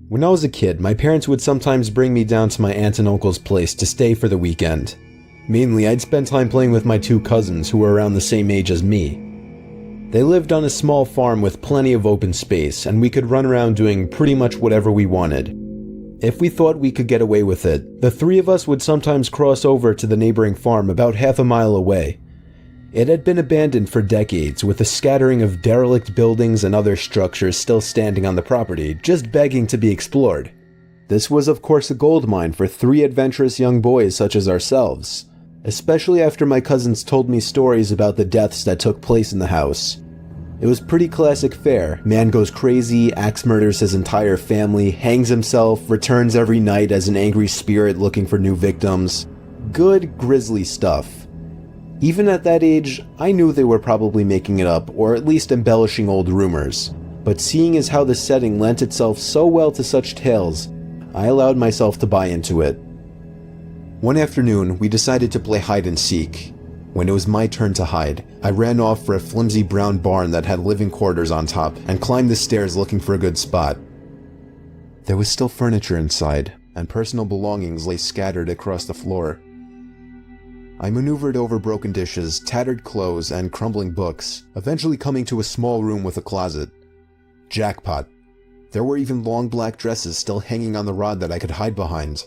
When I was a kid, my parents would sometimes bring me down to my aunt and uncle's place to stay for the weekend. Mainly, I'd spend time playing with my two cousins who were around the same age as me. They lived on a small farm with plenty of open space, and we could run around doing pretty much whatever we wanted. If we thought we could get away with it, the three of us would sometimes cross over to the neighboring farm about half a mile away. It had been abandoned for decades, with a scattering of derelict buildings and other structures still standing on the property, just begging to be explored. This was of course a gold mine for three adventurous young boys such as ourselves, especially after my cousins told me stories about the deaths that took place in the house. It was pretty classic fare. Man goes crazy, axe murders his entire family, hangs himself, returns every night as an angry spirit looking for new victims. Good, grisly stuff. Even at that age, I knew they were probably making it up, or at least embellishing old rumors. But seeing as how the setting lent itself so well to such tales, I allowed myself to buy into it. One afternoon, we decided to play hide and seek. When it was my turn to hide, I ran off for a flimsy brown barn that had living quarters on top and climbed the stairs looking for a good spot. There was still furniture inside, and personal belongings lay scattered across the floor. I maneuvered over broken dishes, tattered clothes, and crumbling books, eventually coming to a small room with a closet. Jackpot. There were even long black dresses still hanging on the rod that I could hide behind.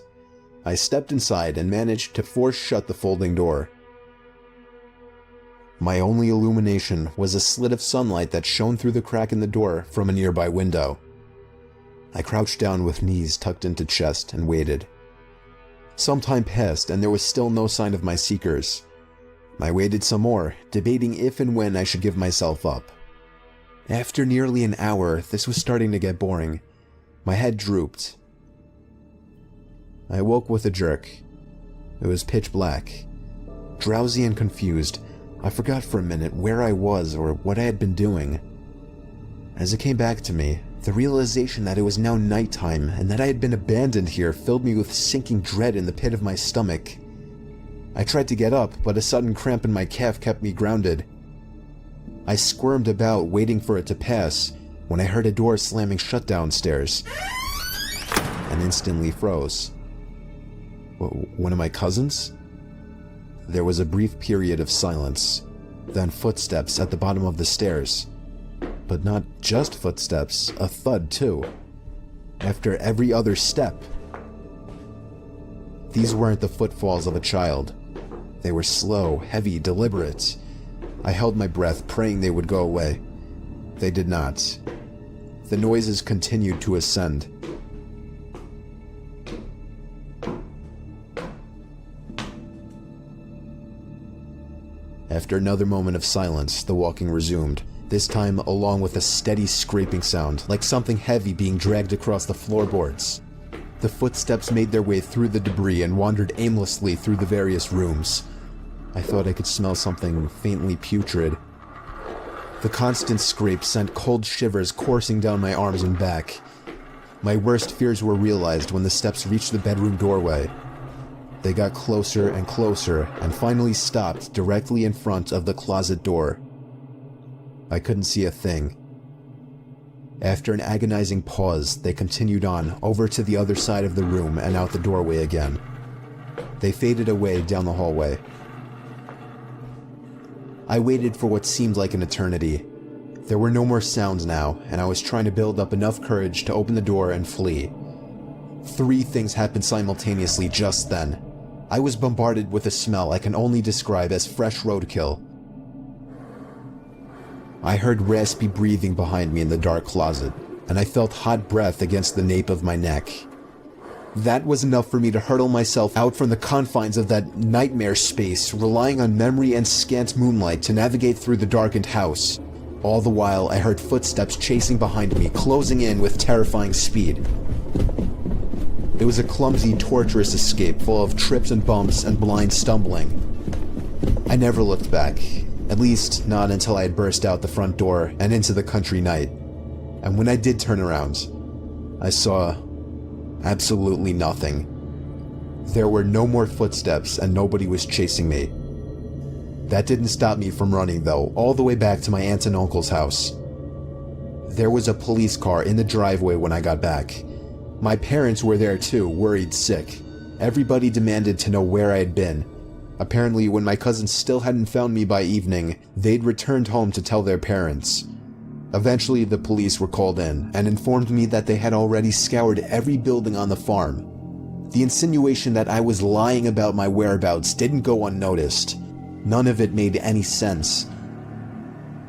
I stepped inside and managed to force shut the folding door. My only illumination was a slit of sunlight that shone through the crack in the door from a nearby window. I crouched down with knees tucked into chest and waited. Some time passed and there was still no sign of my seekers. I waited some more, debating if and when I should give myself up. After nearly an hour, this was starting to get boring. My head drooped. I awoke with a jerk. It was pitch black. Drowsy and confused, I forgot for a minute where I was or what I had been doing. As it came back to me, the realization that it was now nighttime and that I had been abandoned here filled me with sinking dread in the pit of my stomach. I tried to get up, but a sudden cramp in my calf kept me grounded. I squirmed about, waiting for it to pass, when I heard a door slamming shut downstairs, and instantly froze. One of my cousins? There was a brief period of silence, then footsteps at the bottom of the stairs. But not just footsteps, a thud too. After every other step. These weren't the footfalls of a child. They were slow, heavy, deliberate. I held my breath, praying they would go away. They did not. The noises continued to ascend. After another moment of silence, the walking resumed. This time along with a steady scraping sound, like something heavy being dragged across the floorboards. The footsteps made their way through the debris and wandered aimlessly through the various rooms. I thought I could smell something faintly putrid. The constant scrape sent cold shivers coursing down my arms and back. My worst fears were realized when the steps reached the bedroom doorway. They got closer and closer and finally stopped directly in front of the closet door. I couldn't see a thing. After an agonizing pause, they continued on over to the other side of the room and out the doorway again. They faded away down the hallway. I waited for what seemed like an eternity. There were no more sounds now, and I was trying to build up enough courage to open the door and flee. 3 things happened simultaneously just then. I was bombarded with a smell I can only describe as fresh roadkill. I heard raspy breathing behind me in the dark closet, and I felt hot breath against the nape of my neck. That was enough for me to hurtle myself out from the confines of that nightmare space, relying on memory and scant moonlight to navigate through the darkened house. All the while, I heard footsteps chasing behind me, closing in with terrifying speed. It was a clumsy, torturous escape full of trips and bumps and blind stumbling. I never looked back. At least, not until I had burst out the front door and into the country night. And when I did turn around, I saw absolutely nothing. There were no more footsteps and nobody was chasing me. That didn't stop me from running though, all the way back to my aunt and uncle's house. There was a police car in the driveway when I got back. My parents were there too, worried sick. Everybody demanded to know where I had been. Apparently, when my cousins still hadn't found me by evening, they'd returned home to tell their parents. Eventually, the police were called in and informed me that they had already scoured every building on the farm. The insinuation that I was lying about my whereabouts didn't go unnoticed. None of it made any sense.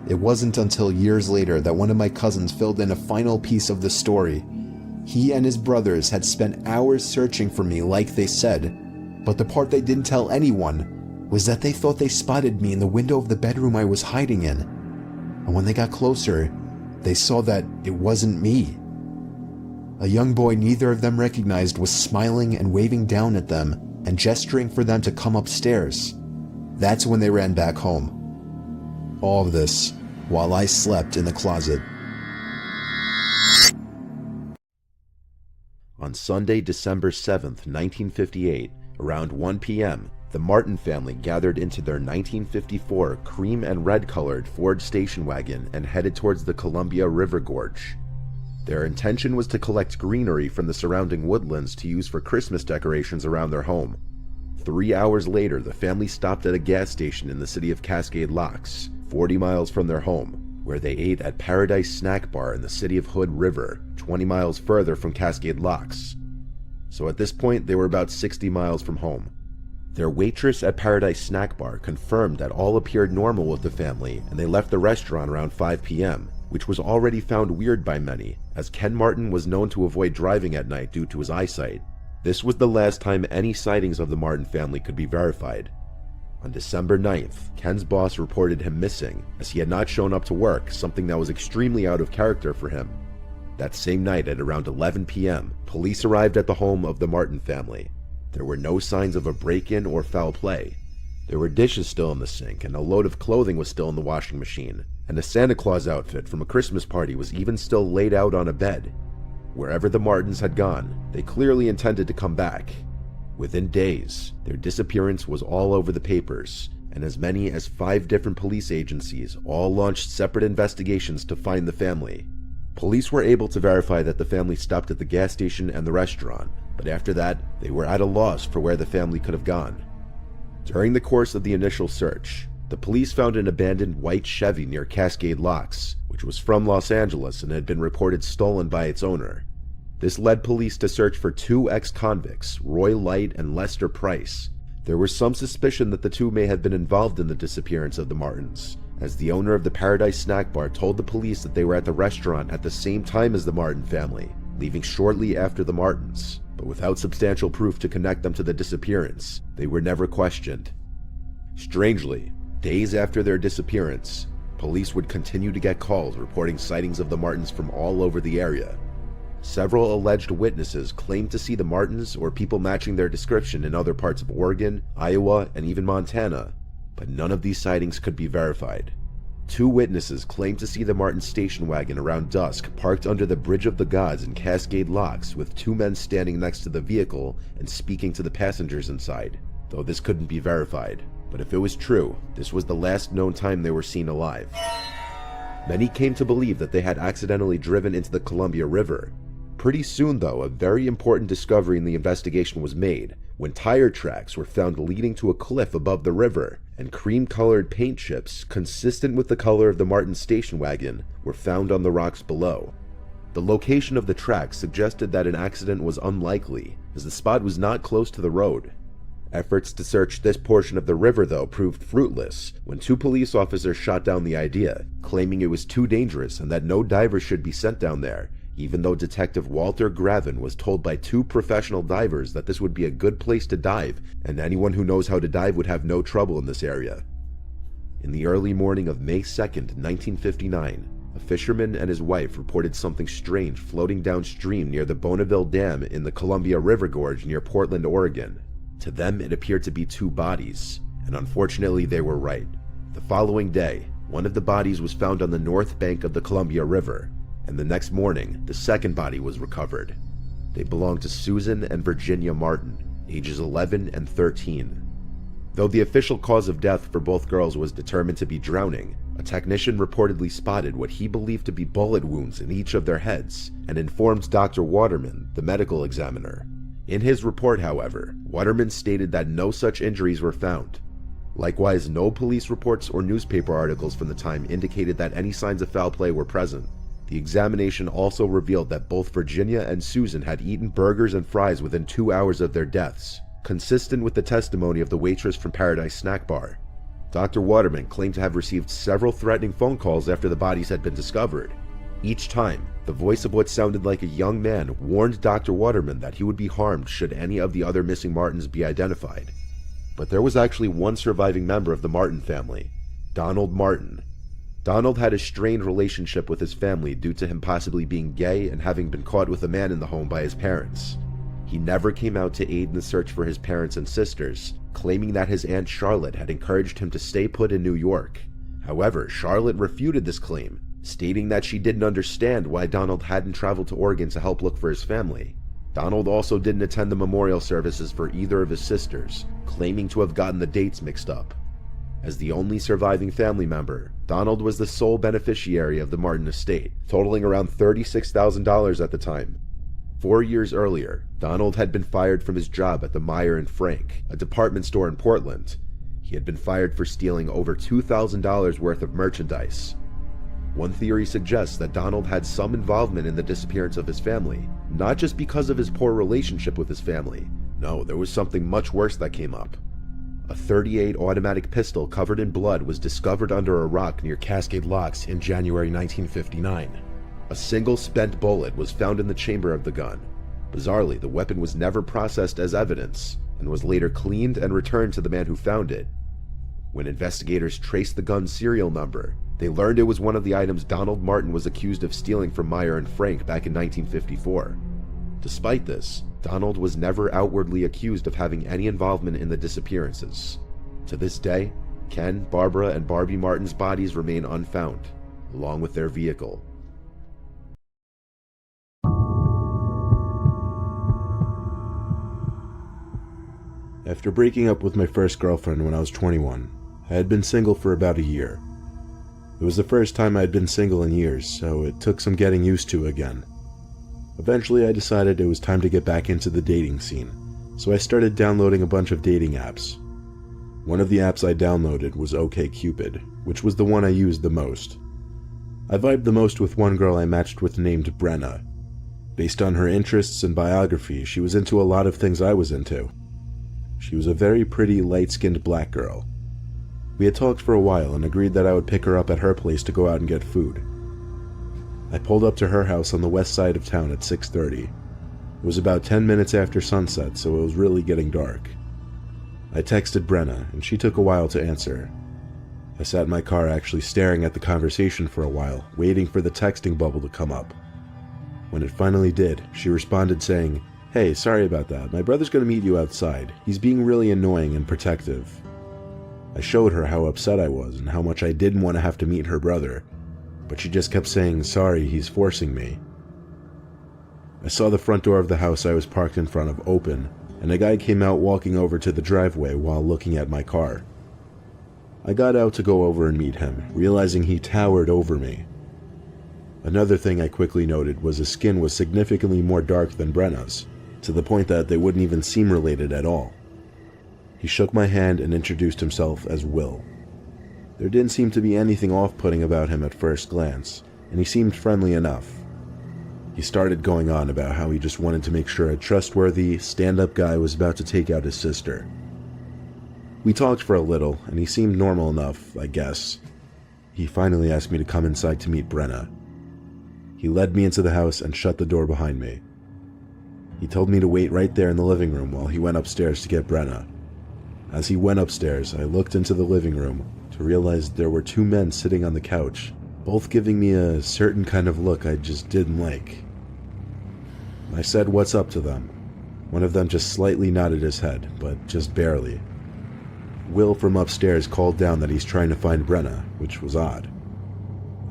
It wasn't until years later that one of my cousins filled in a final piece of the story. He and his brothers had spent hours searching for me like they said, but the part they didn't tell anyone was that they thought they spotted me in the window of the bedroom I was hiding in. And when they got closer, they saw that it wasn't me. A young boy neither of them recognized was smiling and waving down at them and gesturing for them to come upstairs. That's when they ran back home. All of this while I slept in the closet. On Sunday, December 7th, 1958, around 1 p.m., the Martin family gathered into their 1954 cream and red-colored Ford station wagon and headed towards the Columbia River Gorge. Their intention was to collect greenery from the surrounding woodlands to use for Christmas decorations around their home. 3 hours later, the family stopped at a gas station in the city of Cascade Locks, 40 miles from their home, where they ate at Paradise Snack Bar in the city of Hood River, 20 miles further from Cascade Locks. So at this point, they were about 60 miles from home. Their waitress at Paradise Snack Bar confirmed that all appeared normal with the family, and they left the restaurant around 5 p.m., which was already found weird by many, as Ken Martin was known to avoid driving at night due to his eyesight. This was the last time any sightings of the Martin family could be verified. On December 9th, Ken's boss reported him missing, as he had not shown up to work, something that was extremely out of character for him. That same night at around 11 p.m., police arrived at the home of the Martin family. There were no signs of a break-in or foul play. There were dishes still in the sink, and a load of clothing was still in the washing machine, and a Santa Claus outfit from a Christmas party was even still laid out on a bed. Wherever the Martins had gone, they clearly intended to come back. Within days, their disappearance was all over the papers, and as many as 5 different police agencies all launched separate investigations to find the family. Police were able to verify that the family stopped at the gas station and the restaurant, but after that, they were at a loss for where the family could have gone. During the course of the initial search, the police found an abandoned white Chevy near Cascade Locks, which was from Los Angeles and had been reported stolen by its owner. This led police to search for 2 ex-convicts, Roy Light and Lester Price. There was some suspicion that the two may have been involved in the disappearance of the Martins, as the owner of the Paradise Snack Bar told the police that they were at the restaurant at the same time as the Martin family, leaving shortly after the Martins, but without substantial proof to connect them to the disappearance. They were never questioned. Strangely, days after their disappearance, police would continue to get calls reporting sightings of the Martins from all over the area. Several alleged witnesses claimed to see the Martins or people matching their description in other parts of Oregon, Iowa, and even Montana, but none of these sightings could be verified. 2 witnesses claimed to see the Martin station wagon around dusk parked under the Bridge of the Gods in Cascade Locks with 2 men standing next to the vehicle and speaking to the passengers inside, though this couldn't be verified. But if it was true, this was the last known time they were seen alive. Many came to believe that they had accidentally driven into the Columbia River. Pretty soon, though, a very important discovery in the investigation was made, when tire tracks were found leading to a cliff above the river, and cream-colored paint chips, consistent with the color of the Martin station wagon, were found on the rocks below. The location of the tracks suggested that an accident was unlikely, as the spot was not close to the road. Efforts to search this portion of the river, though, proved fruitless when 2 police officers shot down the idea, claiming it was too dangerous and that no divers should be sent down there, even though Detective Walter Gravin was told by 2 professional divers that this would be a good place to dive, and anyone who knows how to dive would have no trouble in this area. In the early morning of May 2nd, 1959, a fisherman and his wife reported something strange floating downstream near the Bonneville Dam in the Columbia River Gorge near Portland, Oregon. To them, it appeared to be 2 bodies, and unfortunately they were right. The following day, one of the bodies was found on the north bank of the Columbia River, and the next morning, the second body was recovered. They belonged to Susan and Virginia Martin, ages 11 and 13. Though the official cause of death for both girls was determined to be drowning, a technician reportedly spotted what he believed to be bullet wounds in each of their heads and informed Dr. Waterman, the medical examiner. In his report, however, Waterman stated that no such injuries were found. Likewise, no police reports or newspaper articles from the time indicated that any signs of foul play were present. The examination also revealed that both Virginia and Susan had eaten burgers and fries within 2 hours of their deaths, consistent with the testimony of the waitress from Paradise Snack Bar. Dr. Waterman claimed to have received several threatening phone calls after the bodies had been discovered. Each time, the voice of what sounded like a young man warned Dr. Waterman that he would be harmed should any of the other missing Martins be identified. But there was actually one surviving member of the Martin family, Donald Martin. Donald had a strained relationship with his family due to him possibly being gay and having been caught with a man in the home by his parents. He never came out to aid in the search for his parents and sisters, claiming that his Aunt Charlotte had encouraged him to stay put in New York. However, Charlotte refuted this claim, stating that she didn't understand why Donald hadn't traveled to Oregon to help look for his family. Donald also didn't attend the memorial services for either of his sisters, claiming to have gotten the dates mixed up. As the only surviving family member, Donald was the sole beneficiary of the Martin estate, totaling around $36,000 at the time. 4 years earlier, Donald had been fired from his job at the Meyer and Frank, a department store in Portland. He had been fired for stealing over $2,000 worth of merchandise. One theory suggests that Donald had some involvement in the disappearance of his family, not just because of his poor relationship with his family. No, there was something much worse that came up. A .38 automatic pistol covered in blood was discovered under a rock near Cascade Locks in January 1959. A single spent bullet was found in the chamber of the gun. Bizarrely, the weapon was never processed as evidence and was later cleaned and returned to the man who found it. When investigators traced the gun's serial number, they learned it was one of the items Donald Martin was accused of stealing from Meyer and Frank back in 1954. Despite this, Donald was never outwardly accused of having any involvement in the disappearances. To this day, Ken, Barbara, and Barbie Martin's bodies remain unfound, along with their vehicle. After breaking up with my first girlfriend when I was 21, I had been single for about a year. It was the first time I had been single in years, so it took some getting used to again. Eventually, I decided it was time to get back into the dating scene, so I started downloading a bunch of dating apps. One of the apps I downloaded was OkCupid, which was the one I used the most. I vibed the most with one girl I matched with named Brenna. Based on her interests and biography, she was into a lot of things I was into. She was a very pretty, light-skinned black girl. We had talked for a while and agreed that I would pick her up at her place to go out and get food. I pulled up to her house on the west side of town at 6:30. It was about 10 minutes after sunset, so it was really getting dark. I texted Brenna, and she took a while to answer. I sat in my car actually staring at the conversation for a while, waiting for the texting bubble to come up. When it finally did, she responded saying, "Hey, sorry about that. My brother's gonna meet you outside. He's being really annoying and protective." I showed her how upset I was and how much I didn't want to have to meet her brother, but she just kept saying, "Sorry, he's forcing me." I saw the front door of the house I was parked in front of open, and a guy came out walking over to the driveway while looking at my car. I got out to go over and meet him, realizing he towered over me. Another thing I quickly noted was his skin was significantly more dark than Brenna's, to the point that they wouldn't even seem related at all. He shook my hand and introduced himself as Will. There didn't seem to be anything off-putting about him at first glance, and he seemed friendly enough. He started going on about how he just wanted to make sure a trustworthy, stand-up guy was about to take out his sister. We talked for a little, and he seemed normal enough, I guess. He finally asked me to come inside to meet Brenna. He led me into the house and shut the door behind me. He told me to wait right there in the living room while he went upstairs to get Brenna. As he went upstairs, I looked into the living room to realize there were two men sitting on the couch, both giving me a certain kind of look I just didn't like. I said what's up to them. One of them just slightly nodded his head, but just barely. Will from upstairs called down that he's trying to find Brenna, which was odd.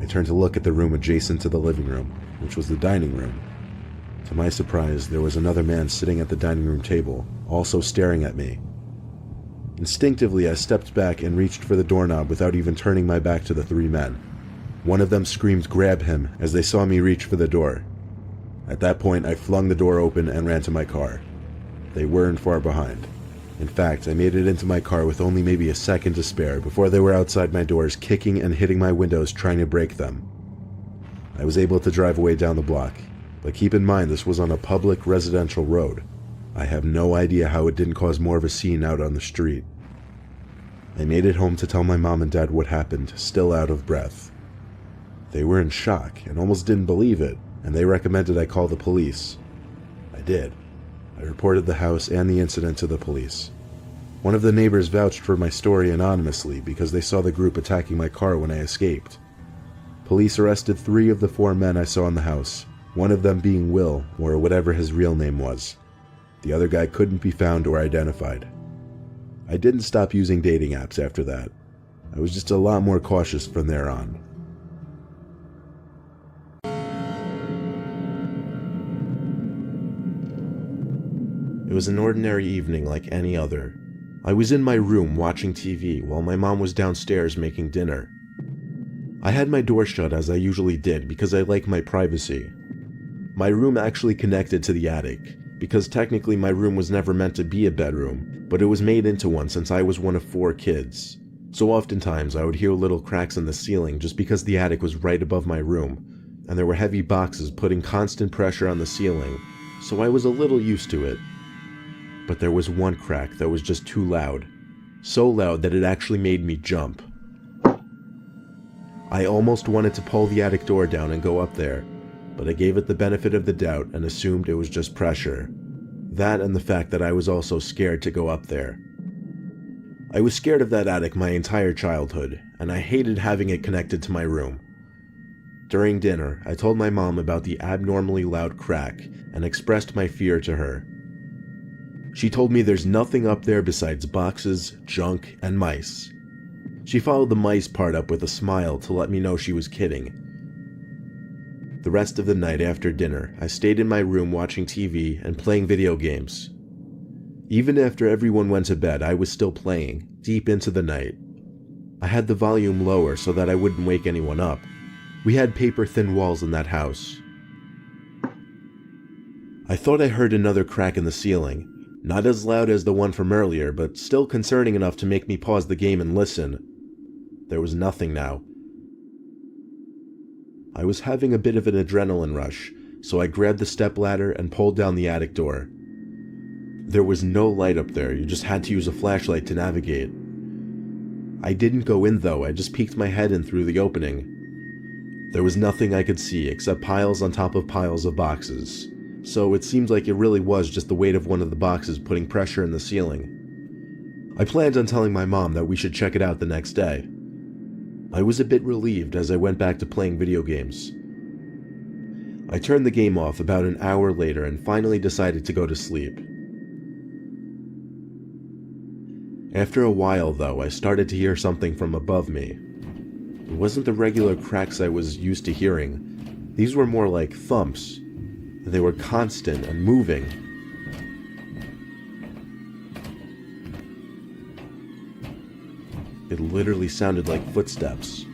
I turned to look at the room adjacent to the living room, which was the dining room. To my surprise, there was another man sitting at the dining room table, also staring at me. Instinctively, I stepped back and reached for the doorknob without even turning my back to the three men. One of them screamed, "Grab him," as they saw me reach for the door. At that point, I flung the door open and ran to my car. They weren't far behind. In fact, I made it into my car with only maybe a second to spare before they were outside my doors, kicking and hitting my windows, trying to break them. I was able to drive away down the block, but keep in mind this was on a public residential road. I have no idea how it didn't cause more of a scene out on the street. I made it home to tell my mom and dad what happened, still out of breath. They were in shock and almost didn't believe it, and they recommended I call the police. I did. I reported the house and the incident to the police. One of the neighbors vouched for my story anonymously because they saw the group attacking my car when I escaped. Police arrested 3 of the 4 men I saw in the house, one of them being Will, or whatever his real name was. The other guy couldn't be found or identified. I didn't stop using dating apps after that. I was just a lot more cautious from there on. It was an ordinary evening like any other. I was in my room watching TV while my mom was downstairs making dinner. I had my door shut as I usually did because I like my privacy. My room actually connected to the attic, because technically my room was never meant to be a bedroom, but it was made into one since I was one of 4 kids. So oftentimes I would hear little cracks in the ceiling just because the attic was right above my room, and there were heavy boxes putting constant pressure on the ceiling, so I was a little used to it. But there was one crack that was just too loud. So loud that it actually made me jump. I almost wanted to pull the attic door down and go up there, but I gave it the benefit of the doubt and assumed it was just pressure. That and the fact that I was also scared to go up there. I was scared of that attic my entire childhood, and I hated having it connected to my room. During dinner, I told my mom about the abnormally loud crack and expressed my fear to her. She told me there's nothing up there besides boxes, junk, and mice. She followed the mice part up with a smile to let me know she was kidding. The rest of the night after dinner, I stayed in my room watching TV and playing video games. Even after everyone went to bed, I was still playing, deep into the night. I had the volume lower so that I wouldn't wake anyone up. We had paper-thin walls in that house. I thought I heard another crack in the ceiling. Not as loud as the one from earlier, but still concerning enough to make me pause the game and listen. There was nothing now. I was having a bit of an adrenaline rush, so I grabbed the stepladder and pulled down the attic door. There was no light up there, you just had to use a flashlight to navigate. I didn't go in though, I just peeked my head in through the opening. There was nothing I could see except piles on top of piles of boxes, so it seemed like it really was just the weight of one of the boxes putting pressure in the ceiling. I planned on telling my mom that we should check it out the next day. I was a bit relieved as I went back to playing video games. I turned the game off about an hour later and finally decided to go to sleep. After a while though, I started to hear something from above me. It wasn't the regular cracks I was used to hearing. These were more like thumps. They were constant and moving. It literally sounded like footsteps.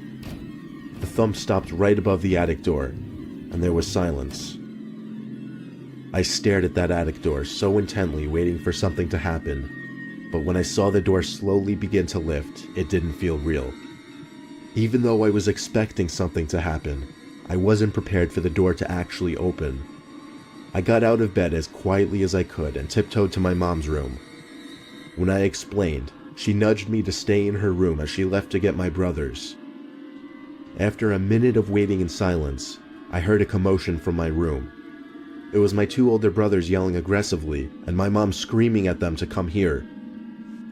The thump stopped right above the attic door, and there was silence. I stared at that attic door so intently, waiting for something to happen, but when I saw the door slowly begin to lift, it didn't feel real. Even though I was expecting something to happen, I wasn't prepared for the door to actually open. I got out of bed as quietly as I could and tiptoed to my mom's room. When I explained, she nudged me to stay in her room as she left to get my brothers. After a minute of waiting in silence, I heard a commotion from my room. It was my 2 older brothers yelling aggressively, and my mom screaming at them to come here.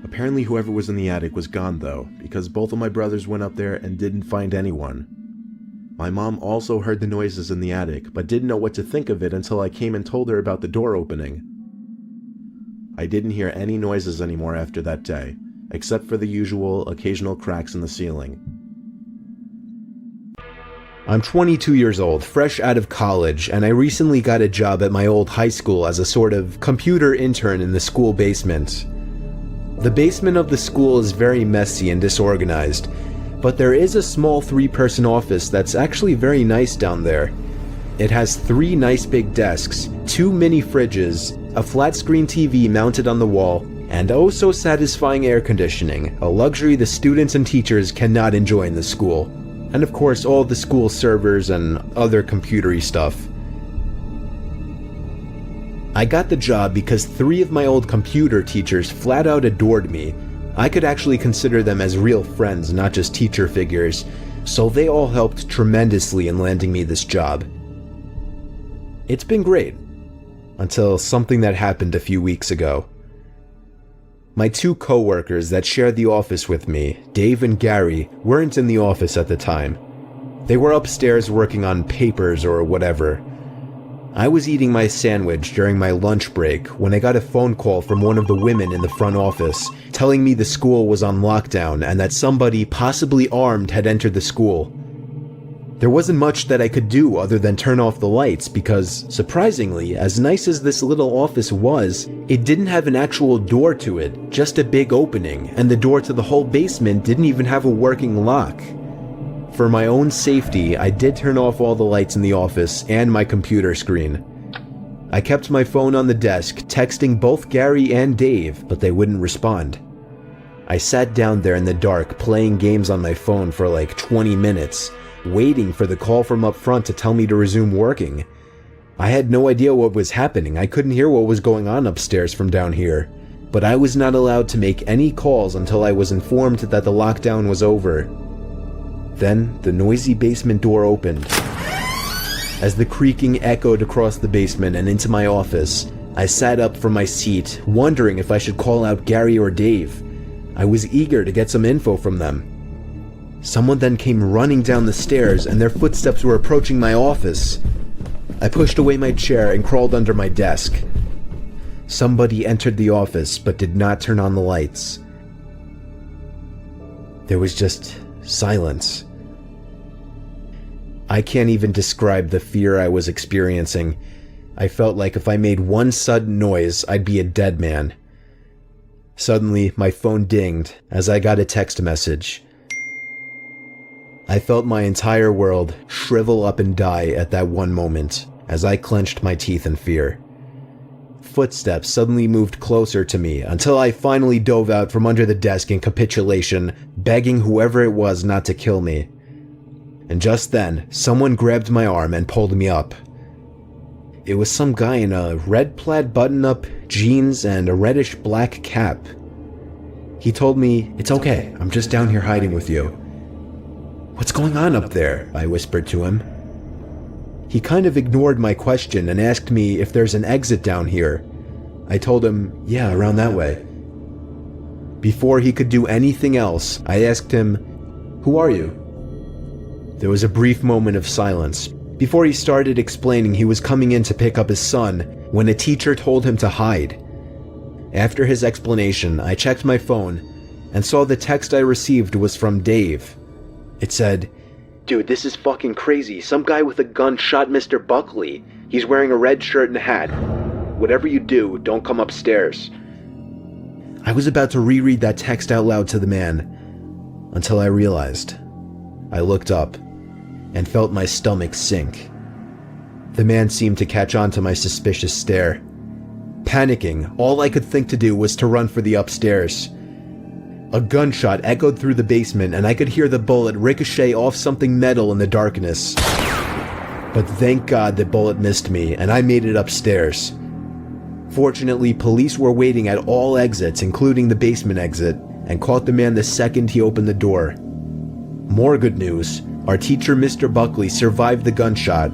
Apparently whoever was in the attic was gone though, because both of my brothers went up there and didn't find anyone. My mom also heard the noises in the attic, but didn't know what to think of it until I came and told her about the door opening. I didn't hear any noises anymore after that day, except for the usual occasional cracks in the ceiling. I'm 22 years old, fresh out of college, and I recently got a job at my old high school as a sort of computer intern in the school basement. The basement of the school is very messy and disorganized, but there is a small 3-person office that's actually very nice down there. It has 3 nice big desks, 2 mini fridges, a flat screen TV mounted on the wall, and oh so satisfying air conditioning, a luxury the students and teachers cannot enjoy in the school. And of course all the school servers and other computery stuff. I got the job because 3 of my old computer teachers flat out adored me. I could actually consider them as real friends, not just teacher figures, so they all helped tremendously in landing me this job. It's been great, until something that happened a few weeks ago. My 2 co-workers that shared the office with me, Dave and Gary, weren't in the office at the time. They were upstairs working on papers or whatever. I was eating my sandwich during my lunch break when I got a phone call from one of the women in the front office telling me the school was on lockdown and that somebody, possibly armed, had entered the school. There wasn't much that I could do other than turn off the lights because, surprisingly, as nice as this little office was, it didn't have an actual door to it, just a big opening, and the door to the whole basement didn't even have a working lock. For my own safety, I did turn off all the lights in the office and my computer screen. I kept my phone on the desk, texting both Gary and Dave, but they wouldn't respond. I sat down there in the dark playing games on my phone for like 20 minutes, waiting for the call from up front to tell me to resume working. I had no idea what was happening. I couldn't hear what was going on upstairs from down here, but I was not allowed to make any calls until I was informed that the lockdown was over. Then the noisy basement door opened. As the creaking echoed across the basement and into my office, I sat up from my seat, wondering if I should call out Gary or Dave. I was eager to get some info from them. Someone then came running down the stairs and their footsteps were approaching my office. I pushed away my chair and crawled under my desk. Somebody entered the office but did not turn on the lights. There was just silence. I can't even describe the fear I was experiencing. I felt like if I made one sudden noise, I'd be a dead man. Suddenly, my phone dinged as I got a text message. I felt my entire world shrivel up and die at that one moment as I clenched my teeth in fear. Footsteps suddenly moved closer to me until I finally dove out from under the desk in capitulation, begging whoever it was not to kill me. And just then, someone grabbed my arm and pulled me up. It was some guy in a red plaid button-up, jeans, and a reddish-black cap. He told me, "It's okay, I'm just down here hiding with you." "What's going on up there?" I whispered to him. He kind of ignored my question and asked me if there's an exit down here. I told him, "Yeah, around that way." Before he could do anything else, I asked him, "Who are you?" There was a brief moment of silence before he started explaining he was coming in to pick up his son when a teacher told him to hide. After his explanation, I checked my phone and saw the text I received was from Dave. It said, "Dude, this is fucking crazy. Some guy with a gun shot Mr. Buckley. He's wearing a red shirt and a hat. Whatever you do, don't come upstairs." I was about to reread that text out loud to the man until I realized. I looked up and felt my stomach sink. The man seemed to catch on to my suspicious stare. Panicking, all I could think to do was to run for the upstairs. A gunshot echoed through the basement and I could hear the bullet ricochet off something metal in the darkness. But thank God the bullet missed me and I made it upstairs. Fortunately, police were waiting at all exits, including the basement exit, and caught the man the second he opened the door. More good news, our teacher Mr. Buckley survived the gunshot.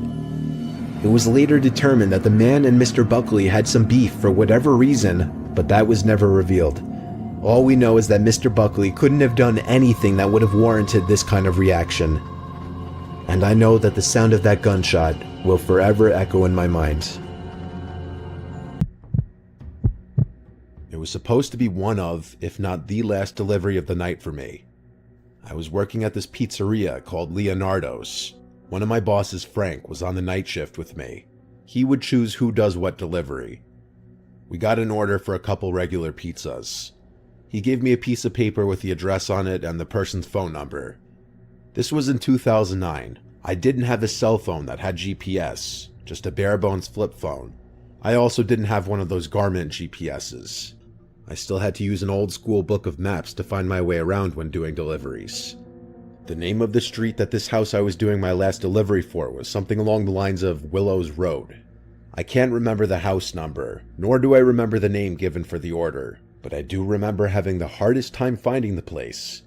It was later determined that the man and Mr. Buckley had some beef for whatever reason, but that was never revealed. All we know is that Mr. Buckley couldn't have done anything that would have warranted this kind of reaction. And I know that the sound of that gunshot will forever echo in my mind. It was supposed to be one of, if not the last delivery of the night for me. I was working at this pizzeria called Leonardo's. One of my bosses, Frank, was on the night shift with me. He would choose who does what delivery. We got an order for a couple regular pizzas. He gave me a piece of paper with the address on it and the person's phone number. This was in 2009. I didn't have a cell phone that had GPS, just a bare-bones flip phone. I also didn't have one of those garment GPSs. I still had to use an old-school book of maps to find my way around when doing deliveries. The name of the street that this house I was doing my last delivery for was something along the lines of Willows Road. I can't remember the house number, nor do I remember the name given for the order, but I do remember having the hardest time finding the place.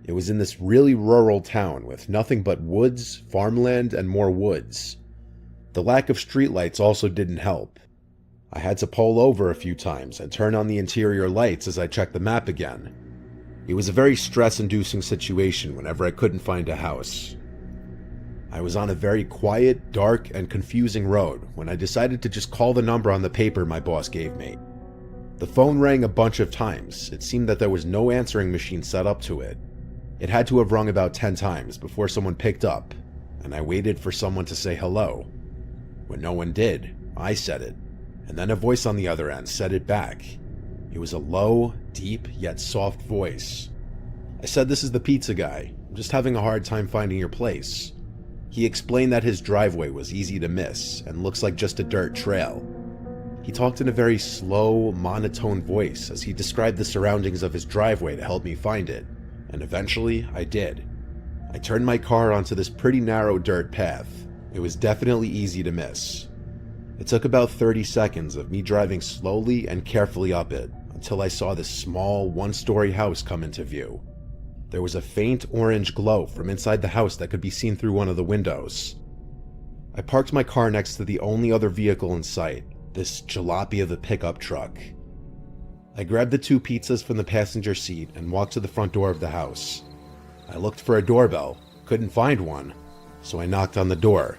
It was in this really rural town with nothing but woods, farmland, and more woods. The lack of streetlights also didn't help. I had to pull over a few times and turn on the interior lights as I checked the map again. It was a very stress-inducing situation whenever I couldn't find a house. I was on a very quiet, dark, and confusing road when I decided to just call the number on the paper my boss gave me. The phone rang a bunch of times. It seemed that there was no answering machine set up to it. It had to have rung about 10 times before someone picked up, and I waited for someone to say hello. When no one did, I said it, and then a voice on the other end said it back. It was a low, deep, yet soft voice. I said, "This is the pizza guy. I'm just having a hard time finding your place." He explained that his driveway was easy to miss and looks like just a dirt trail. He talked in a very slow, monotone voice as he described the surroundings of his driveway to help me find it, and eventually I did. I turned my car onto this pretty narrow dirt path. It was definitely easy to miss. It took about 30 seconds of me driving slowly and carefully up it until I saw this small, one-story house come into view. There was a faint orange glow from inside the house that could be seen through one of the windows. I parked my car next to the only other vehicle in sight, this jalopy of a pickup truck. I grabbed the 2 pizzas from the passenger seat and walked to the front door of the house. I looked for a doorbell, couldn't find one, so I knocked on the door.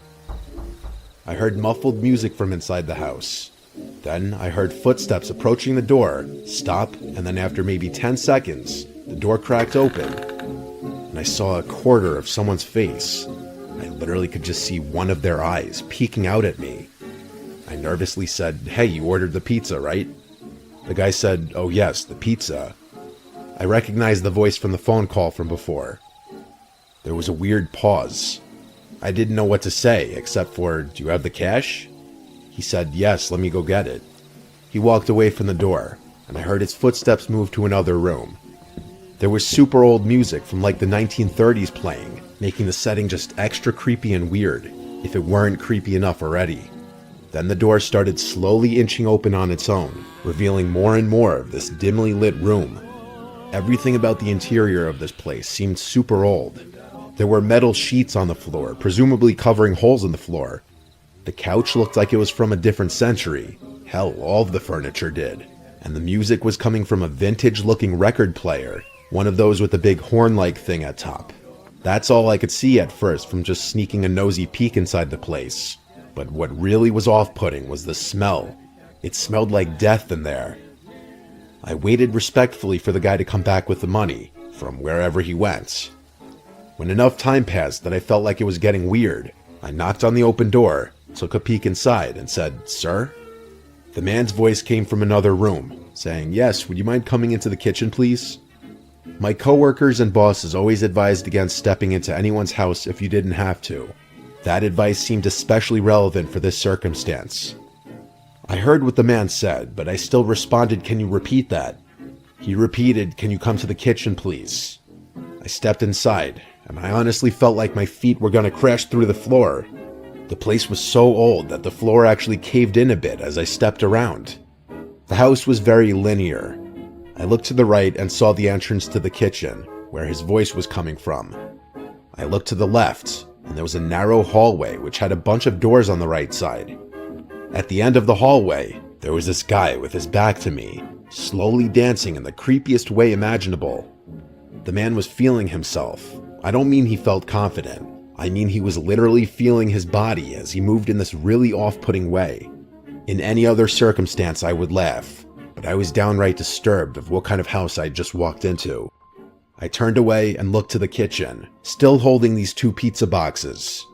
I heard muffled music from inside the house. Then I heard footsteps approaching the door, stop, and then after maybe 10 seconds, the door cracked open, and I saw a quarter of someone's face. I literally could just see one of their eyes peeking out at me. I nervously said, "Hey, you ordered the pizza, right?" The guy said, "Oh yes, the pizza." I recognized the voice from the phone call from before. There was a weird pause. I didn't know what to say, except for, "Do you have the cash?" He said, "Yes, let me go get it." He walked away from the door, and I heard his footsteps move to another room. There was super old music from like the 1930s playing, making the setting just extra creepy and weird, if it weren't creepy enough already. Then the door started slowly inching open on its own, revealing more and more of this dimly lit room. Everything about the interior of this place seemed super old. There were metal sheets on the floor, presumably covering holes in the floor. The couch looked like it was from a different century. Hell, all of the furniture did. And the music was coming from a vintage-looking record player, one of those with the big horn-like thing at top. That's all I could see at first from just sneaking a nosy peek inside the place. But what really was off-putting was the smell. It smelled like death in there. I waited respectfully for the guy to come back with the money, from wherever he went. When enough time passed that I felt like it was getting weird, I knocked on the open door, took a peek inside, and said, "Sir?" The man's voice came from another room, saying, "Yes, would you mind coming into the kitchen, please?" My coworkers and bosses always advised against stepping into anyone's house if you didn't have to. That advice seemed especially relevant for this circumstance. I heard what the man said, but I still responded, "Can you repeat that?" He repeated, "Can you come to the kitchen, please?" I stepped inside, and I honestly felt like my feet were going to crash through the floor. The place was so old that the floor actually caved in a bit as I stepped around. The house was very linear. I looked to the right and saw the entrance to the kitchen, where his voice was coming from. I looked to the left, and there was a narrow hallway which had a bunch of doors on the right side. At the end of the hallway, there was this guy with his back to me, slowly dancing in the creepiest way imaginable. The man was feeling himself. I don't mean he felt confident. I mean he was literally feeling his body as he moved in this really off-putting way. In any other circumstance, I would laugh, but I was downright disturbed of what kind of house I'd just walked into. I turned away and looked to the kitchen, still holding these 2 pizza boxes.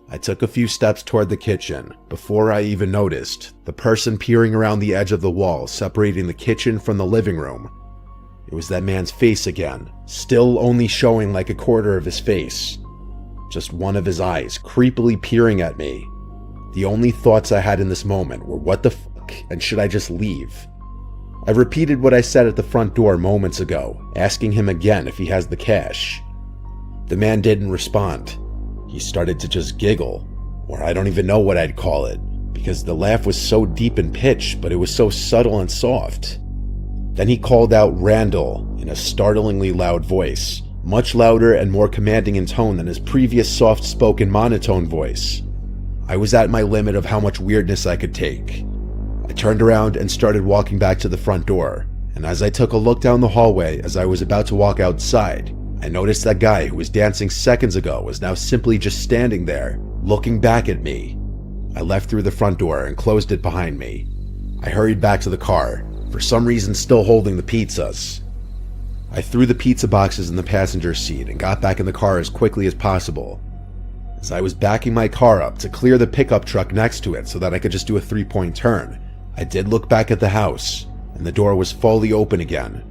I took a few steps toward the kitchen before I even noticed the person peering around the edge of the wall separating the kitchen from the living room. It was that man's face again, still only showing like a quarter of his face. Just one of his eyes, creepily peering at me. The only thoughts I had in this moment were what the fuck, and should I just leave? I repeated what I said at the front door moments ago, asking him again if he has the cash. The man didn't respond. He started to just giggle, or I don't even know what I'd call it, because the laugh was so deep in pitch, but it was so subtle and soft. Then he called out Randall in a startlingly loud voice, much louder and more commanding in tone than his previous soft-spoken monotone voice. I was at my limit of how much weirdness I could take. I turned around and started walking back to the front door, and as I took a look down the hallway as I was about to walk outside, I noticed that guy who was dancing seconds ago was now simply just standing there, looking back at me. I left through the front door and closed it behind me. I hurried back to the car, for some reason still holding the pizzas. I threw the pizza boxes in the passenger seat and got back in the car as quickly as possible. As I was backing my car up to clear the pickup truck next to it so that I could just do a 3-point turn, I did look back at the house, and the door was fully open again.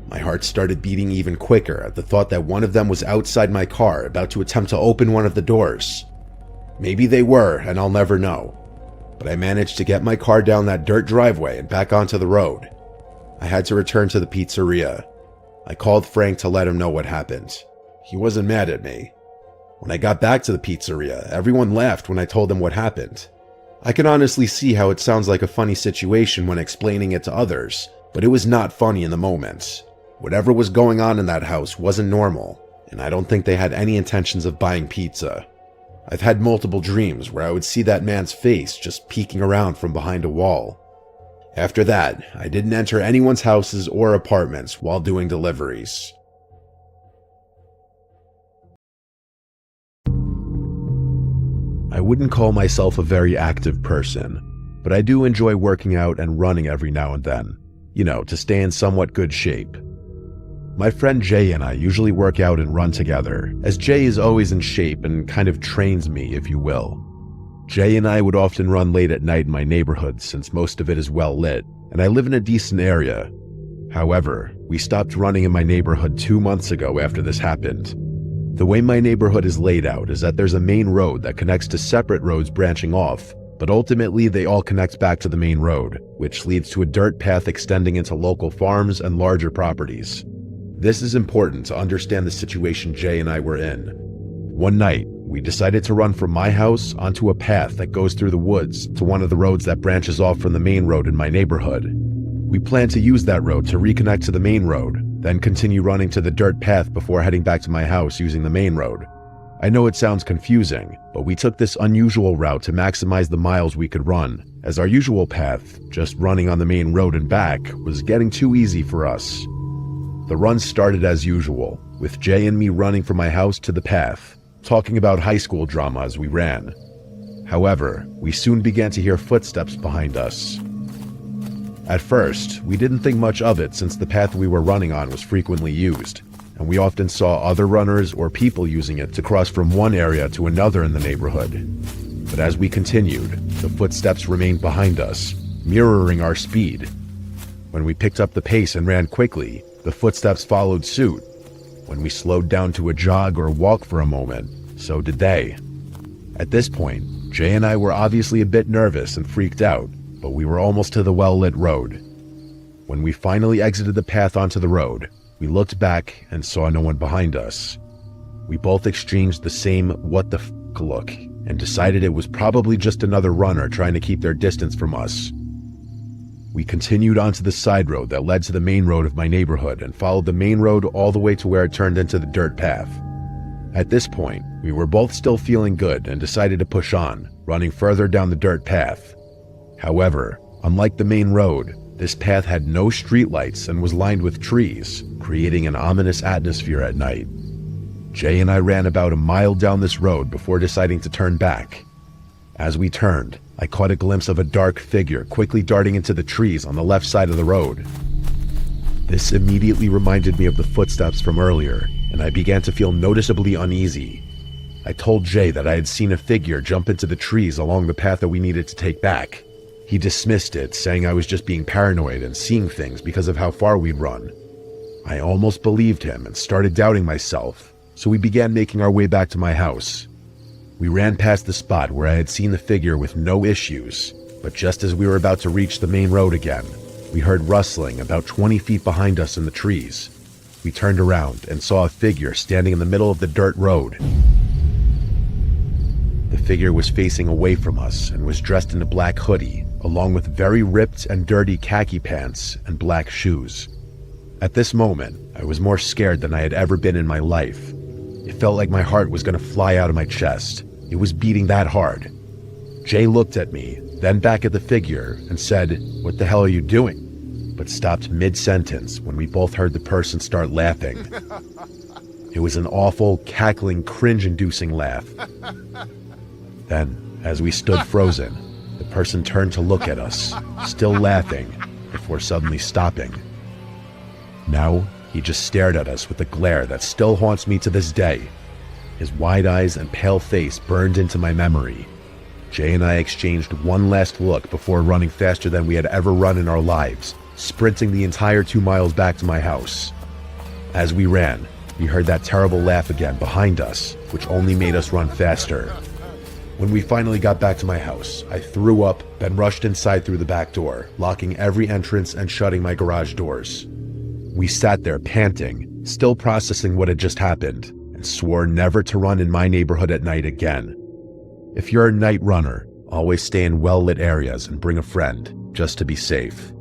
My heart started beating even quicker at the thought that one of them was outside my car about to attempt to open one of the doors. Maybe they were, and I'll never know. But I managed to get my car down that dirt driveway and back onto the road. I had to return to the pizzeria. I called Frank to let him know what happened. He wasn't mad at me. When I got back to the pizzeria, everyone laughed when I told them what happened. I can honestly see how it sounds like a funny situation when explaining it to others, but it was not funny in the moment. Whatever was going on in that house wasn't normal, and I don't think they had any intentions of buying pizza. I've had multiple dreams where I would see that man's face just peeking around from behind a wall. After that, I didn't enter anyone's houses or apartments while doing deliveries. I wouldn't call myself a very active person, but I do enjoy working out and running every now and then, to stay in somewhat good shape. My friend Jay and I usually work out and run together, as Jay is always in shape and kind of trains me, if you will. Jay and I would often run late at night in my neighborhood since most of it is well lit, and I live in a decent area. However, we stopped running in my neighborhood 2 months ago after this happened. The way my neighborhood is laid out is that there's a main road that connects to separate roads branching off, but ultimately they all connect back to the main road, which leads to a dirt path extending into local farms and larger properties. This is important to understand the situation Jay and I were in. One night, we decided to run from my house onto a path that goes through the woods to one of the roads that branches off from the main road in my neighborhood. We planned to use that road to reconnect to the main road, then continue running to the dirt path before heading back to my house using the main road. I know it sounds confusing, but we took this unusual route to maximize the miles we could run, as our usual path, just running on the main road and back, was getting too easy for us. The run started as usual, with Jay and me running from my house to the path, talking about high school drama as we ran. However, we soon began to hear footsteps behind us. At first, we didn't think much of it since the path we were running on was frequently used, and we often saw other runners or people using it to cross from one area to another in the neighborhood. But as we continued, the footsteps remained behind us, mirroring our speed. When we picked up the pace and ran quickly, the footsteps followed suit. When we slowed down to a jog or walk for a moment, so did they. At this point, Jay and I were obviously a bit nervous and freaked out, but we were almost to the well-lit road. When we finally exited the path onto the road, we looked back and saw no one behind us. We both exchanged the same what the f*** look and decided it was probably just another runner trying to keep their distance from us. We continued onto the side road that led to the main road of my neighborhood and followed the main road all the way to where it turned into the dirt path. At this point, we were both still feeling good and decided to push on, running further down the dirt path. However, unlike the main road, this path had no streetlights and was lined with trees, creating an ominous atmosphere at night. Jay and I ran about a mile down this road before deciding to turn back. As we turned, I caught a glimpse of a dark figure quickly darting into the trees on the left side of the road. This immediately reminded me of the footsteps from earlier, and I began to feel noticeably uneasy. I told Jay that I had seen a figure jump into the trees along the path that we needed to take back. He dismissed it, saying I was just being paranoid and seeing things because of how far we'd run. I almost believed him and started doubting myself, so we began making our way back to my house. We ran past the spot where I had seen the figure with no issues, but just as we were about to reach the main road again, we heard rustling about 20 feet behind us in the trees. We turned around and saw a figure standing in the middle of the dirt road. The figure was facing away from us and was dressed in a black hoodie, along with very ripped and dirty khaki pants and black shoes. At this moment, I was more scared than I had ever been in my life. It felt like my heart was going to fly out of my chest. It was beating that hard. Jay looked at me, then back at the figure, and said, "What the hell are you doing?" but stopped mid-sentence when we both heard the person start laughing. It was an awful, cackling, cringe-inducing laugh. Then, as we stood frozen, the person turned to look at us, still laughing, before suddenly stopping. Now, he just stared at us with a glare that still haunts me to this day. His wide eyes and pale face burned into my memory. Jay and I exchanged one last look before running faster than we had ever run in our lives, sprinting the entire 2 miles back to my house. As we ran, we heard that terrible laugh again behind us, which only made us run faster. When we finally got back to my house, I threw up, then rushed inside through the back door, locking every entrance and shutting my garage doors. We sat there panting, still processing what had just happened, and swore never to run in my neighborhood at night again. If you're a night runner, always stay in well-lit areas and bring a friend, just to be safe.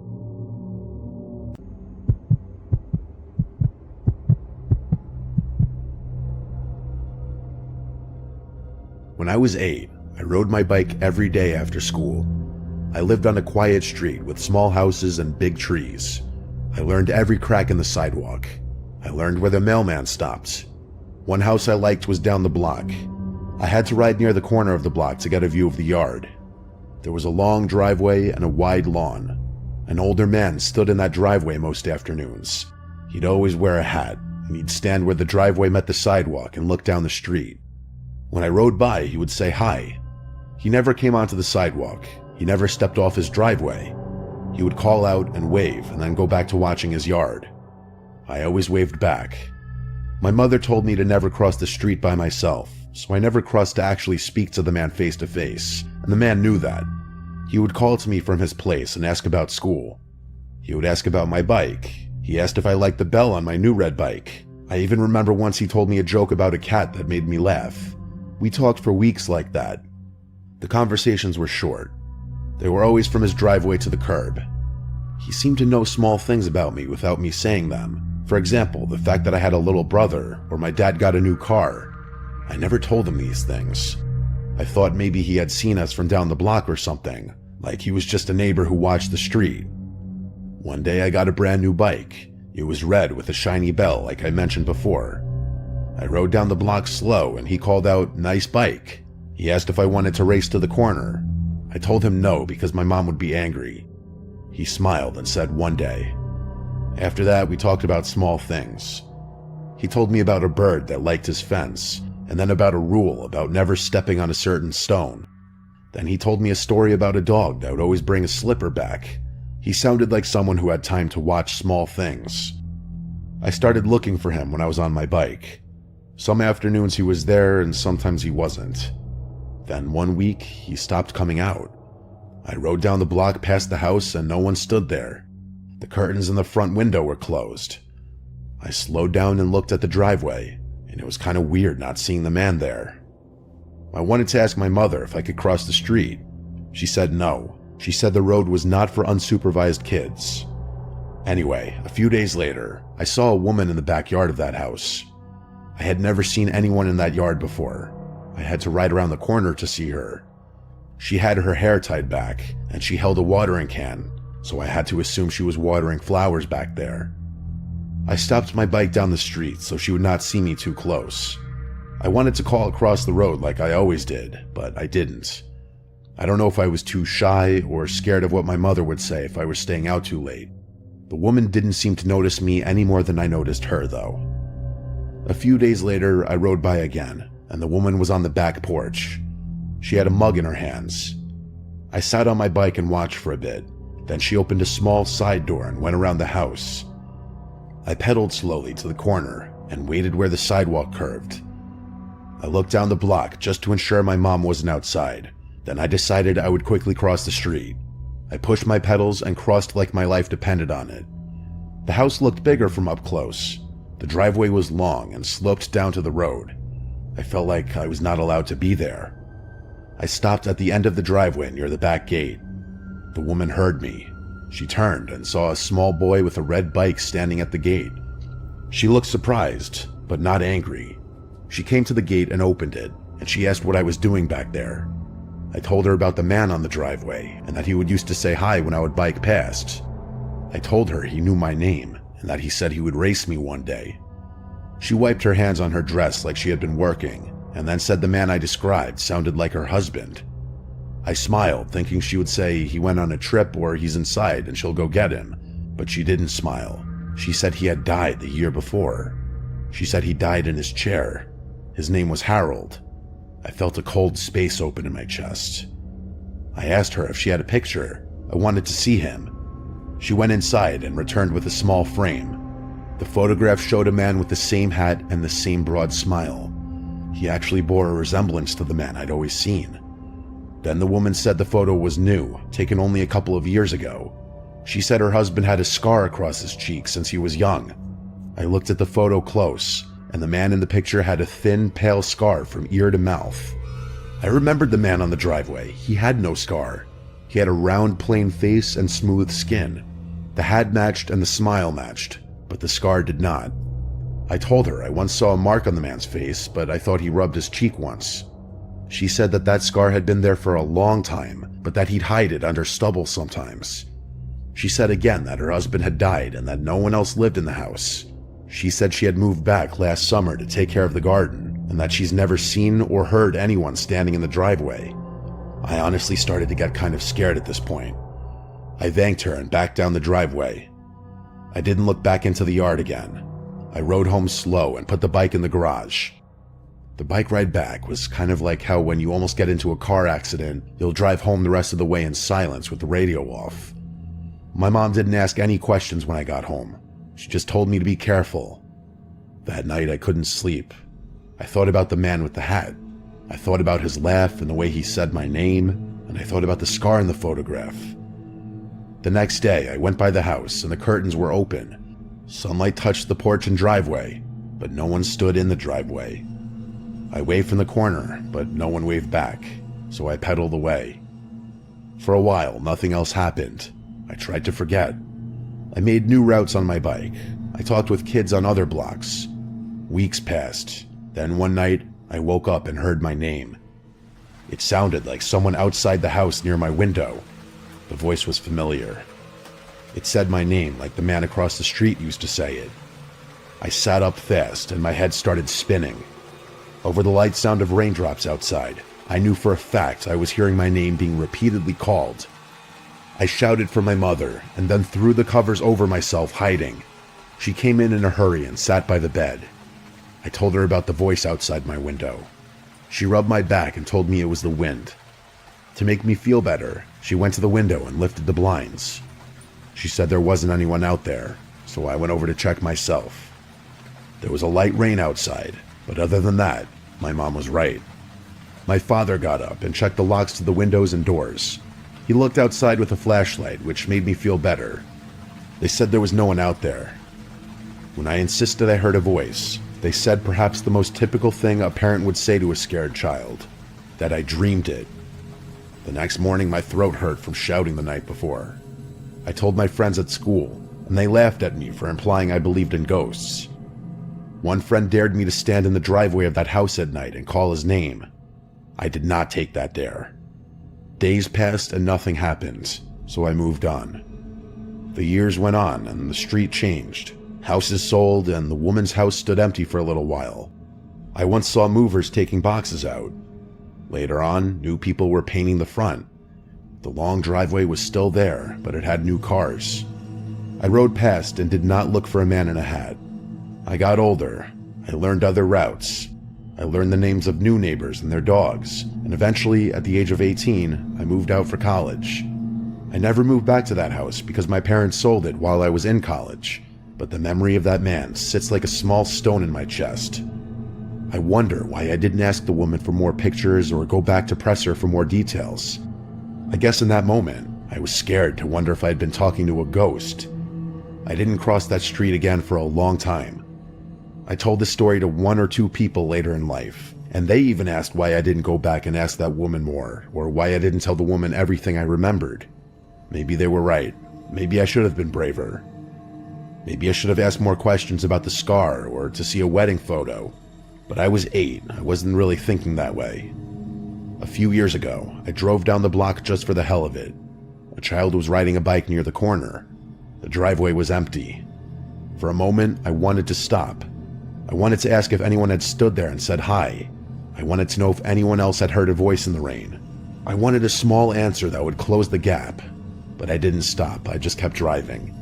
When I was 8, I rode my bike every day after school. I lived on a quiet street with small houses and big trees. I learned every crack in the sidewalk. I learned where the mailman stopped. One house I liked was down the block. I had to ride near the corner of the block to get a view of the yard. There was a long driveway and a wide lawn. An older man stood in that driveway most afternoons. He'd always wear a hat, and he'd stand where the driveway met the sidewalk and look down the street. When I rode by, he would say hi. He never came onto the sidewalk. He never stepped off his driveway. He would call out and wave and then go back to watching his yard. I always waved back. My mother told me to never cross the street by myself, so I never crossed to actually speak to the man face to face, and the man knew that. He would call to me from his place and ask about school. He would ask about my bike. He asked if I liked the bell on my new red bike. I even remember once he told me a joke about a cat that made me laugh. We talked for weeks like that. The conversations were short. They were always from his driveway to the curb. He seemed to know small things about me without me saying them. For example, the fact that I had a little brother, or my dad got a new car. I never told him these things. I thought maybe he had seen us from down the block or something, like he was just a neighbor who watched the street. One day I got a brand new bike. It was red with a shiny bell like I mentioned before. I rode down the block slow and he called out, "Nice bike." He asked if I wanted to race to the corner. I told him no because my mom would be angry. He smiled and said one day. After that, we talked about small things. He told me about a bird that liked his fence, and then about a rule about never stepping on a certain stone. Then he told me a story about a dog that would always bring a slipper back. He sounded like someone who had time to watch small things. I started looking for him when I was on my bike. Some afternoons he was there and sometimes he wasn't. Then one week, he stopped coming out. I rode down the block past the house and no one stood there. The curtains in the front window were closed. I slowed down and looked at the driveway, and it was kind of weird not seeing the man there. I wanted to ask my mother if I could cross the street. She said no. She said the road was not for unsupervised kids. Anyway, a few days later, I saw a woman in the backyard of that house. I had never seen anyone in that yard before. I had to ride around the corner to see her. She had her hair tied back, and she held a watering can, so I had to assume she was watering flowers back there. I stopped my bike down the street so she would not see me too close. I wanted to call across the road like I always did, but I didn't. I don't know if I was too shy or scared of what my mother would say if I was staying out too late. The woman didn't seem to notice me any more than I noticed her, though. A few days later, I rode by again, and the woman was on the back porch. She had a mug in her hands. I sat on my bike and watched for a bit. Then she opened a small side door and went around the house. I pedaled slowly to the corner and waited where the sidewalk curved. I looked down the block just to ensure my mom wasn't outside. Then I decided I would quickly cross the street. I pushed my pedals and crossed like my life depended on it. The house looked bigger from up close. The driveway was long and sloped down to the road. I felt like I was not allowed to be there. I stopped at the end of the driveway near the back gate. The woman heard me. She turned and saw a small boy with a red bike standing at the gate. She looked surprised, but not angry. She came to the gate and opened it, and she asked what I was doing back there. I told her about the man on the driveway and that he would used to say hi when I would bike past. I told her he knew my name and that he said he would race me one day. She wiped her hands on her dress like she had been working, and then said the man I described sounded like her husband. I smiled, thinking she would say he went on a trip or he's inside and she'll go get him, but she didn't smile. She said he had died the year before. She said he died in his chair. His name was Harold. I felt a cold space open in my chest. I asked her if she had a picture. I wanted to see him. She went inside and returned with a small frame. The photograph showed a man with the same hat and the same broad smile. He actually bore a resemblance to the man I'd always seen. Then the woman said the photo was new, taken only a couple of years ago. She said her husband had a scar across his cheek since he was young. I looked at the photo close, and the man in the picture had a thin, pale scar from ear to mouth. I remembered the man on the driveway. He had no scar. He had a round, plain face and smooth skin. The hat matched and the smile matched, but the scar did not. I told her I once saw a mark on the man's face, but I thought he rubbed his cheek once. She said that that scar had been there for a long time, but that he'd hide it under stubble sometimes. She said again that her husband had died and that no one else lived in the house. She said she had moved back last summer to take care of the garden, and that she's never seen or heard anyone standing in the driveway. I honestly started to get kind of scared at this point. I thanked her and backed down the driveway. I didn't look back into the yard again. I rode home slow and put the bike in the garage. The bike ride back was kind of like how when you almost get into a car accident, you'll drive home the rest of the way in silence with the radio off. My mom didn't ask any questions when I got home. She just told me to be careful. That night I couldn't sleep. I thought about the man with the hat. I thought about his laugh and the way he said my name, and I thought about the scar in the photograph. The next day I went by the house and the curtains were open. Sunlight touched the porch and driveway, but no one stood in the driveway. I waved from the corner, but no one waved back, so I pedaled away. For a while, nothing else happened. I tried to forget. I made new routes on my bike. I talked with kids on other blocks. Weeks passed. Then one night, I woke up and heard my name. It sounded like someone outside the house near my window. The voice was familiar. It said my name like the man across the street used to say it. I sat up fast and my head started spinning. Over the light sound of raindrops outside, I knew for a fact I was hearing my name being repeatedly called. I shouted for my mother and then threw the covers over myself, hiding. She came in a hurry and sat by the bed. I told her about the voice outside my window. She rubbed my back and told me it was the wind. To make me feel better, she went to the window and lifted the blinds. She said there wasn't anyone out there, so I went over to check myself. There was a light rain outside, but other than that, my mom was right. My father got up and checked the locks to the windows and doors. He looked outside with a flashlight, which made me feel better. They said there was no one out there. When I insisted I heard a voice, they said perhaps the most typical thing a parent would say to a scared child, that I dreamed it. The next morning my throat hurt from shouting the night before. I told my friends at school, and they laughed at me for implying I believed in ghosts. One friend dared me to stand in the driveway of that house at night and call his name. I did not take that dare. Days passed and nothing happened, so I moved on. The years went on and the street changed. Houses sold and the woman's house stood empty for a little while. I once saw movers taking boxes out. Later on, new people were painting the front. The long driveway was still there, but it had new cars. I rode past and did not look for a man in a hat. I got older. I learned other routes. I learned the names of new neighbors and their dogs, and eventually, at the age of 18, I moved out for college. I never moved back to that house because my parents sold it while I was in college. but the memory of that man sits like a small stone in my chest. I wonder why I didn't ask the woman for more pictures or go back to press her for more details. I guess in that moment, I was scared to wonder if I'd been talking to a ghost. I didn't cross that street again for a long time. I told the story to 1 or 2 people later in life, and they even asked why I didn't go back and ask that woman more, or why I didn't tell the woman everything I remembered. Maybe they were right. Maybe I should have been braver. Maybe I should have asked more questions about the scar or to see a wedding photo. But I was 8, I wasn't really thinking that way. A few years ago, I drove down the block just for the hell of it. A child was riding a bike near the corner. The driveway was empty. For a moment, I wanted to stop. I wanted to ask if anyone had stood there and said hi. I wanted to know if anyone else had heard a voice in the rain. I wanted a small answer that would close the gap. But I didn't stop, I just kept driving.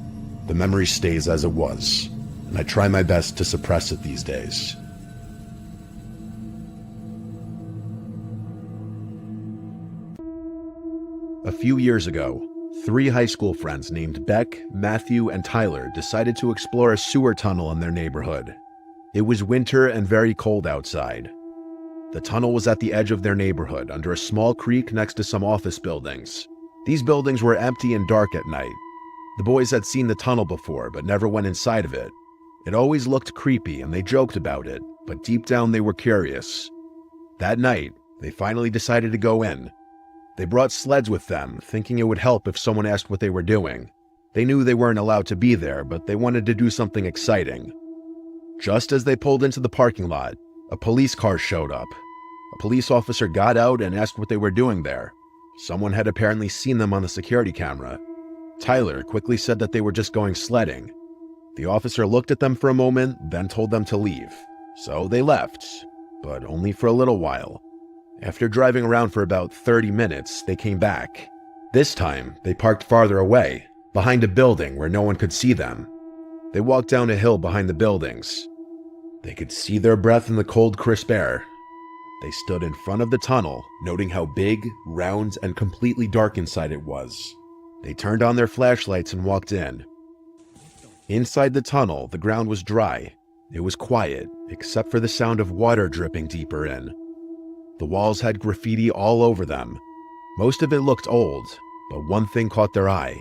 The memory stays as it was, and I try my best to suppress it these days. A few years ago, 3 high school friends named Beck, Matthew, and Tyler decided to explore a sewer tunnel in their neighborhood. It was winter and very cold outside. The tunnel was at the edge of their neighborhood, under a small creek next to some office buildings. These buildings were empty and dark at night. The boys had seen the tunnel before, but never went inside of it. It always looked creepy, and they joked about it, but deep down they were curious. That night, they finally decided to go in. They brought sleds with them, thinking it would help if someone asked what they were doing. They knew they weren't allowed to be there, but they wanted to do something exciting. Just as they pulled into the parking lot, a police car showed up. A police officer got out and asked what they were doing there. Someone had apparently seen them on the security camera. Tyler quickly said that they were just going sledding. The officer looked at them for a moment, then told them to leave. So they left, but only for a little while. After driving around for about 30 minutes, they came back. This time, they parked farther away, behind a building where no one could see them. They walked down a hill behind the buildings. They could see their breath in the cold, crisp air. They stood in front of the tunnel, noting how big, round, and completely dark inside it was. They turned on their flashlights and walked in. Inside the tunnel, the ground was dry. It was quiet, except for the sound of water dripping deeper in. The walls had graffiti all over them. Most of it looked old, but one thing caught their eye.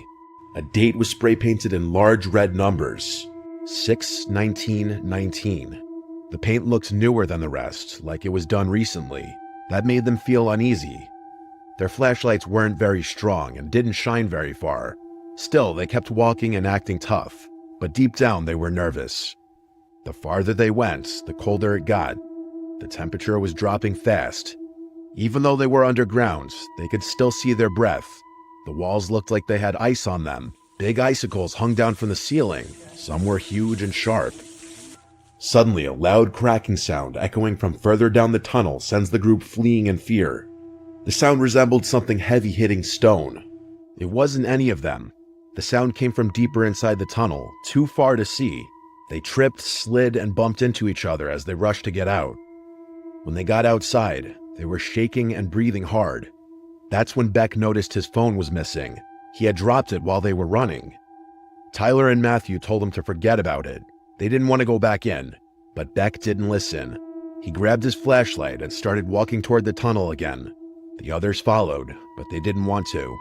A date was spray painted in large red numbers. 6/19/19. The paint looked newer than the rest, like it was done recently. That made them feel uneasy. Their flashlights weren't very strong and didn't shine very far. Still, they kept walking and acting tough, but deep down they were nervous. The farther they went, the colder it got. The temperature was dropping fast. Even though they were underground, they could still see their breath. The walls looked like they had ice on them. Big icicles hung down from the ceiling. Some were huge and sharp. Suddenly, a loud cracking sound echoing from further down the tunnel sends the group fleeing in fear. The sound resembled something heavy hitting stone. It wasn't any of them. The sound came from deeper inside the tunnel, too far to see. They tripped, slid, and bumped into each other as they rushed to get out. When they got outside, they were shaking and breathing hard. That's when Beck noticed his phone was missing. He had dropped it while they were running. Tyler and Matthew told him to forget about it. They didn't want to go back in, but Beck didn't listen. He grabbed his flashlight and started walking toward the tunnel again. The others followed, but they didn't want to.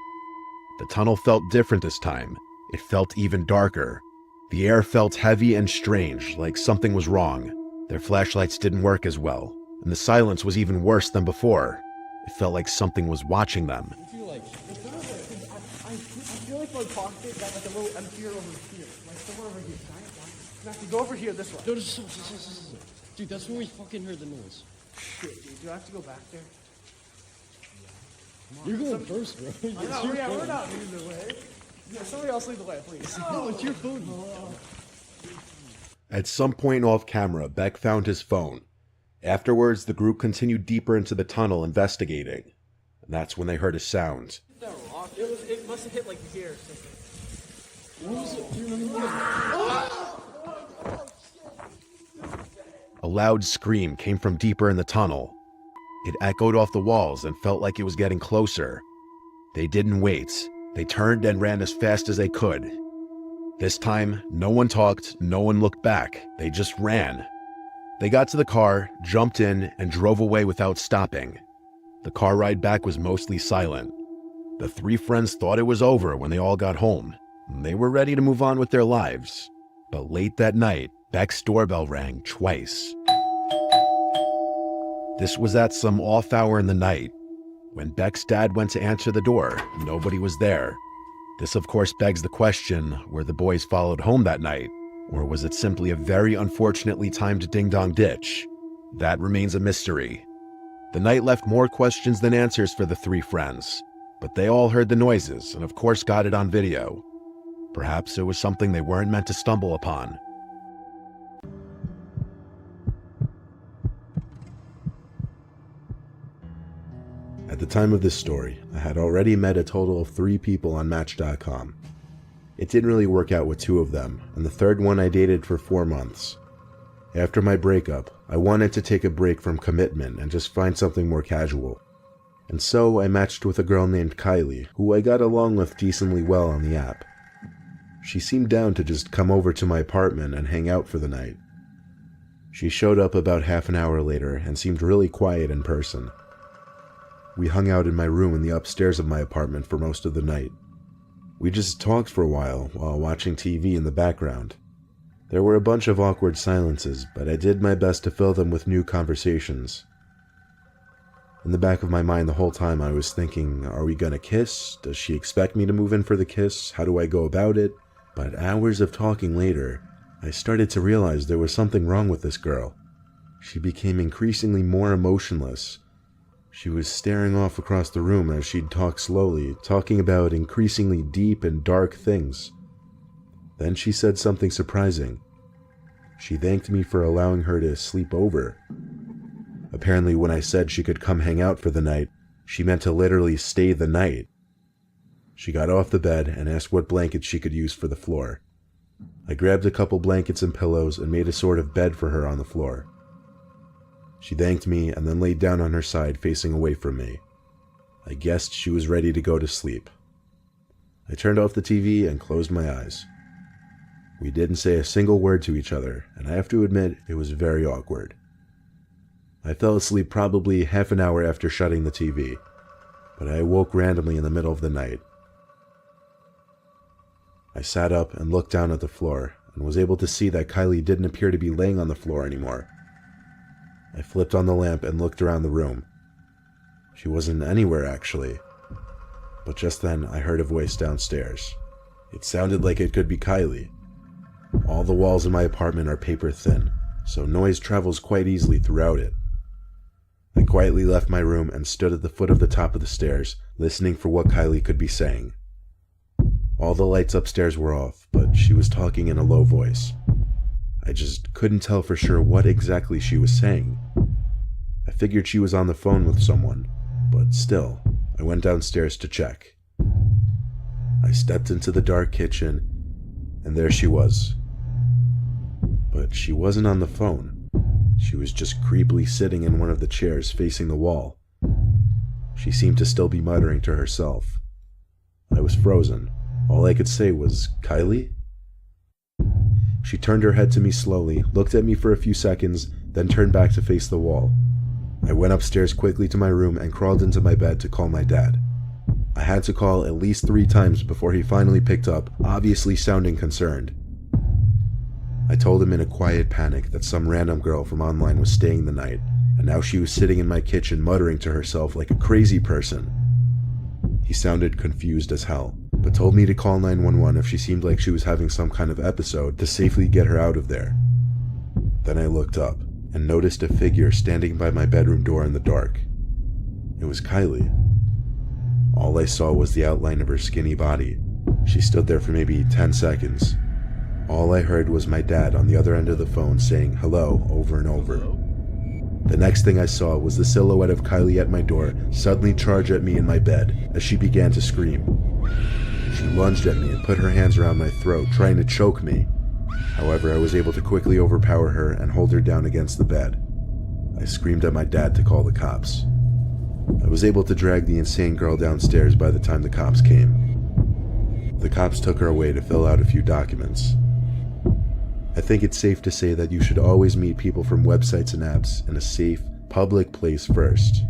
The tunnel felt different this time. It felt even darker. The air felt heavy and strange, like something was wrong. Their flashlights didn't work as well, and the silence was even worse than before. It felt like something was watching them. I feel like my pocket got like a little emptier over here. Like somewhere over here. Matthew, go over here this way. No, dude, that's where we fucking heard the noise. Shit, dude. Do I have to go back there? You're going first, bro. We're not leading the way. Yeah, somebody else lead the way, please. No, it's your phone. At some point off camera, Beck found his phone. Afterwards, the group continued deeper into the tunnel investigating. And that's when they heard a sound. That rock. It must have hit like here. What was it? Do you remember? A loud scream came from deeper in the tunnel. It echoed off the walls and felt like it was getting closer. They didn't wait. They turned and ran as fast as they could. This time, no one talked, no one looked back. They just ran. They got to the car, jumped in, and drove away without stopping. The car ride back was mostly silent. The three friends thought it was over when they all got home. They were ready to move on with their lives. But late that night, Beck's doorbell rang twice. This was at some off hour in the night. When Beck's dad went to answer the door, nobody was there. This of course begs the question, were the boys followed home that night? Or was it simply a very unfortunately timed ding-dong ditch? That remains a mystery. The night left more questions than answers for the three friends, but they all heard the noises and of course got it on video. Perhaps it was something they weren't meant to stumble upon. At the time of this story, I had already met a total of 3 people on Match.com. It didn't really work out with 2 of them, and the third one I dated for 4 months. After my breakup, I wanted to take a break from commitment and just find something more casual. And so I matched with a girl named Kylie, who I got along with decently well on the app. She seemed down to just come over to my apartment and hang out for the night. She showed up about half an hour later and seemed really quiet in person. We hung out in my room in the upstairs of my apartment for most of the night. We just talked for a while watching TV in the background. There were a bunch of awkward silences, but I did my best to fill them with new conversations. In the back of my mind the whole time I was thinking, are we gonna kiss? Does she expect me to move in for the kiss? How do I go about it? But hours of talking later, I started to realize there was something wrong with this girl. She became increasingly more emotionless. She was staring off across the room as she'd talk slowly, talking about increasingly deep and dark things. Then she said something surprising. She thanked me for allowing her to sleep over. Apparently, when I said she could come hang out for the night, she meant to literally stay the night. She got off the bed and asked what blankets she could use for the floor. I grabbed a couple blankets and pillows and made a sort of bed for her on the floor. She thanked me and then laid down on her side facing away from me. I guessed she was ready to go to sleep. I turned off the TV and closed my eyes. We didn't say a single word to each other, and I have to admit it was very awkward. I fell asleep probably half an hour after shutting the TV, but I awoke randomly in the middle of the night. I sat up and looked down at the floor and was able to see that Kylie didn't appear to be laying on the floor anymore. I flipped on the lamp and looked around the room. She wasn't anywhere actually, but just then I heard a voice downstairs. It sounded like it could be Kylie. All the walls in my apartment are paper thin, so noise travels quite easily throughout it. I quietly left my room and stood at the foot of the top of the stairs, listening for what Kylie could be saying. All the lights upstairs were off, but she was talking in a low voice. I just couldn't tell for sure what exactly she was saying. I figured she was on the phone with someone, but still, I went downstairs to check. I stepped into the dark kitchen, and there she was. But she wasn't on the phone. She was just creepily sitting in one of the chairs facing the wall. She seemed to still be muttering to herself. I was frozen. All I could say was, "Kylie?" She turned her head to me slowly, looked at me for a few seconds, then turned back to face the wall. I went upstairs quickly to my room and crawled into my bed to call my dad. I had to call at least 3 times before he finally picked up, obviously sounding concerned. I told him in a quiet panic that some random girl from online was staying the night, and now she was sitting in my kitchen muttering to herself like a crazy person. He sounded confused as hell, but told me to call 911 if she seemed like she was having some kind of episode to safely get her out of there. Then I looked up and noticed a figure standing by my bedroom door in the dark. It was Kylie. All I saw was the outline of her skinny body. She stood there for maybe 10 seconds. All I heard was my dad on the other end of the phone saying hello over and over. The next thing I saw was the silhouette of Kylie at my door suddenly charge at me in my bed as she began to scream. She lunged at me and put her hands around my throat, trying to choke me. However, I was able to quickly overpower her and hold her down against the bed. I screamed at my dad to call the cops. I was able to drag the insane girl downstairs by the time the cops came. The cops took her away to fill out a few documents. I think it's safe to say that you should always meet people from websites and apps in a safe, public place first.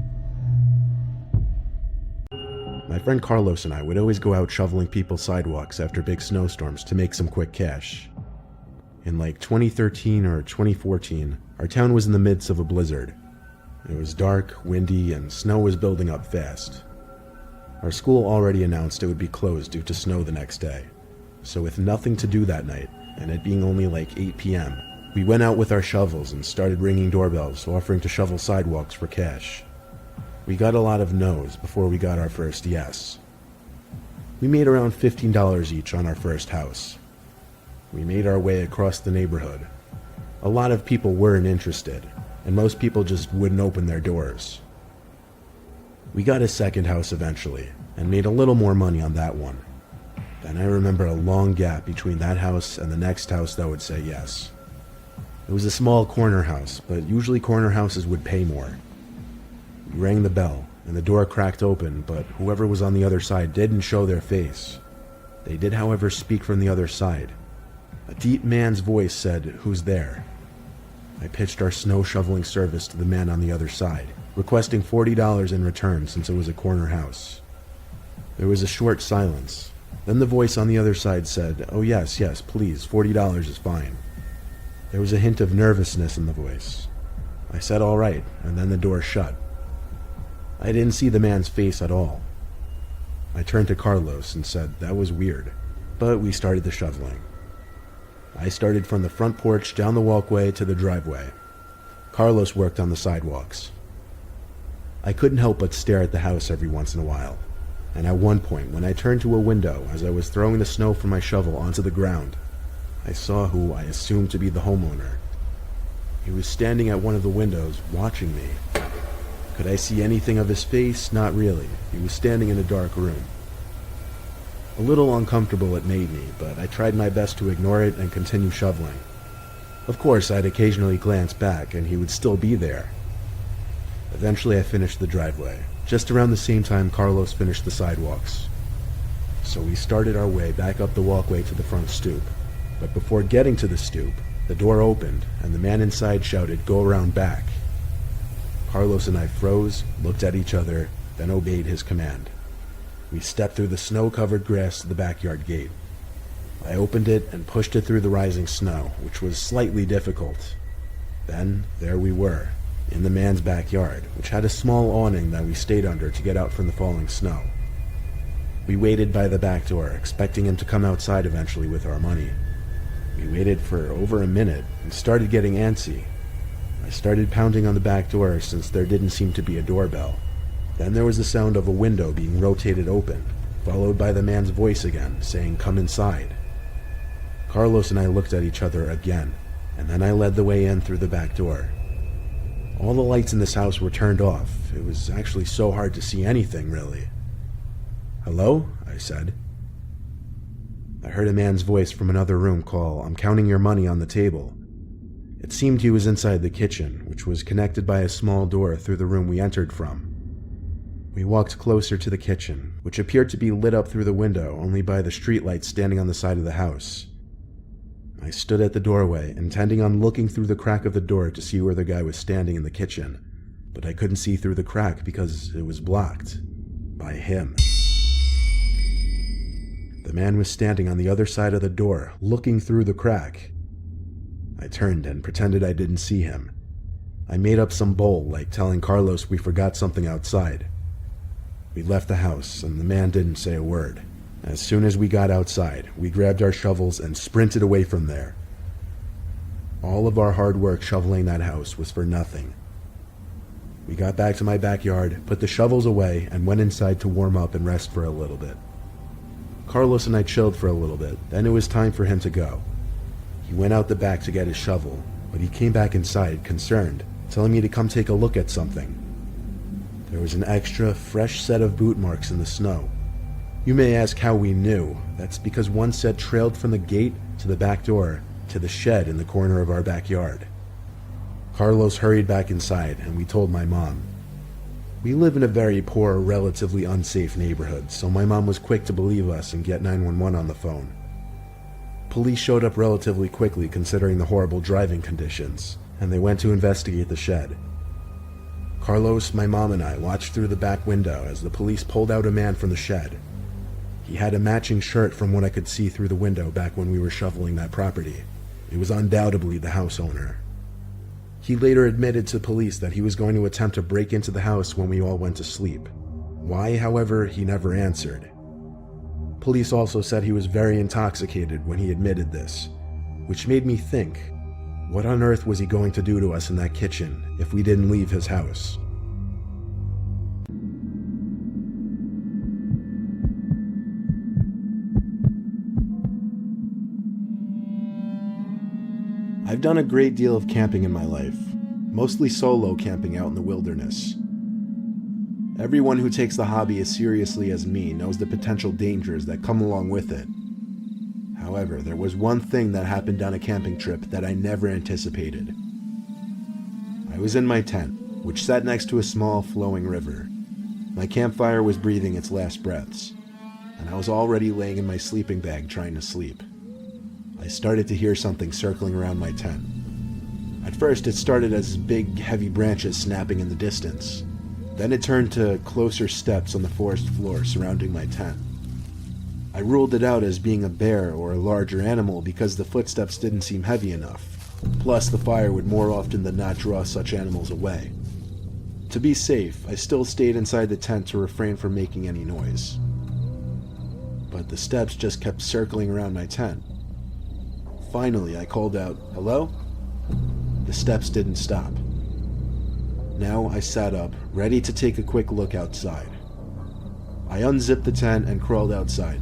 My friend Carlos and I would always go out shoveling people's sidewalks after big snowstorms to make some quick cash. In like 2013 or 2014, our town was in the midst of a blizzard. It was dark, windy, and snow was building up fast. Our school already announced it would be closed due to snow the next day. So with nothing to do that night, and it being only like 8 p.m., we went out with our shovels and started ringing doorbells offering to shovel sidewalks for cash. We got a lot of no's before we got our first yes. We made around $15 each on our first house. We made our way across the neighborhood. A lot of people weren't interested, and most people just wouldn't open their doors. We got a second house eventually, and made a little more money on that one. Then I remember a long gap between that house and the next house that would say yes. It was a small corner house, but usually corner houses would pay more. We rang the bell, and the door cracked open, but whoever was on the other side didn't show their face. They did, however, speak from the other side. A deep man's voice said, "Who's there?" I pitched our snow shoveling service to the man on the other side, requesting $40 in return since it was a corner house. There was a short silence. Then the voice on the other side said, "Oh yes, please, $40 is fine." There was a hint of nervousness in the voice. I said all right, and then the door shut. I didn't see the man's face at all. I turned to Carlos and said that was weird, but we started the shoveling. I started from the front porch down the walkway to the driveway. Carlos worked on the sidewalks. I couldn't help but stare at the house every once in a while, and at one point when I turned to a window as I was throwing the snow from my shovel onto the ground, I saw who I assumed to be the homeowner. He was standing at one of the windows, watching me. Could I see anything of his face? Not really. He was standing in a dark room. A little uncomfortable it made me, but I tried my best to ignore it and continue shoveling. Of course, I'd occasionally glance back, and he would still be there. Eventually, I finished the driveway, just around the same time Carlos finished the sidewalks. So we started our way back up the walkway to the front stoop. But before getting to the stoop, the door opened, and the man inside shouted, "Go around back." Carlos and I froze, looked at each other, then obeyed his command. We stepped through the snow-covered grass to the backyard gate. I opened it and pushed it through the rising snow, which was slightly difficult. Then, there we were, in the man's backyard, which had a small awning that we stayed under to get out from the falling snow. We waited by the back door, expecting him to come outside eventually with our money. We waited for over a minute and started getting antsy. I started pounding on the back door since there didn't seem to be a doorbell. Then there was the sound of a window being rotated open, followed by the man's voice again, saying, "Come inside." Carlos and I looked at each other again, and then I led the way in through the back door. All the lights in this house were turned off. It was actually so hard to see anything, really. "Hello?" I said. I heard a man's voice from another room call, "I'm counting your money on the table." It seemed he was inside the kitchen, which was connected by a small door through the room we entered from. We walked closer to the kitchen, which appeared to be lit up through the window only by the streetlights standing on the side of the house. I stood at the doorway, intending on looking through the crack of the door to see where the guy was standing in the kitchen, but I couldn't see through the crack because it was blocked by him. The man was standing on the other side of the door, looking through the crack. I turned and pretended I didn't see him. I made up some bull, like telling Carlos we forgot something outside. We left the house, and the man didn't say a word. As soon as we got outside, we grabbed our shovels and sprinted away from there. All of our hard work shoveling that house was for nothing. We got back to my backyard, put the shovels away, and went inside to warm up and rest for a little bit. Carlos and I chilled for a little bit, then it was time for him to go. He went out the back to get his shovel, but he came back inside, concerned, telling me to come take a look at something. There was an extra, fresh set of boot marks in the snow. You may ask how we knew. That's because one set trailed from the gate to the back door to the shed in the corner of our backyard. Carlos hurried back inside, and we told my mom. We live in a very poor, relatively unsafe neighborhood, so my mom was quick to believe us and get 911 on the phone. Police showed up relatively quickly considering the horrible driving conditions, and they went to investigate the shed. Carlos, my mom, and I watched through the back window as the police pulled out a man from the shed. He had a matching shirt from what I could see through the window back when we were shoveling that property. It was undoubtedly the house owner. He later admitted to police that he was going to attempt to break into the house when we all went to sleep. Why, however, he never answered. Police also said he was very intoxicated when he admitted this, which made me think, what on earth was he going to do to us in that kitchen if we didn't leave his house? I've done a great deal of camping in my life, mostly solo camping out in the wilderness. Everyone who takes the hobby as seriously as me knows the potential dangers that come along with it. However, there was one thing that happened on a camping trip that I never anticipated. I was in my tent, which sat next to a small, flowing river. My campfire was breathing its last breaths, and I was already laying in my sleeping bag trying to sleep. I started to hear something circling around my tent. At first, it started as big, heavy branches snapping in the distance. Then it turned to closer steps on the forest floor surrounding my tent. I ruled it out as being a bear or a larger animal because the footsteps didn't seem heavy enough. Plus, the fire would more often than not draw such animals away. To be safe, I still stayed inside the tent to refrain from making any noise. But the steps just kept circling around my tent. Finally, I called out, "Hello?" The steps didn't stop. Now I sat up, ready to take a quick look outside. I unzipped the tent and crawled outside.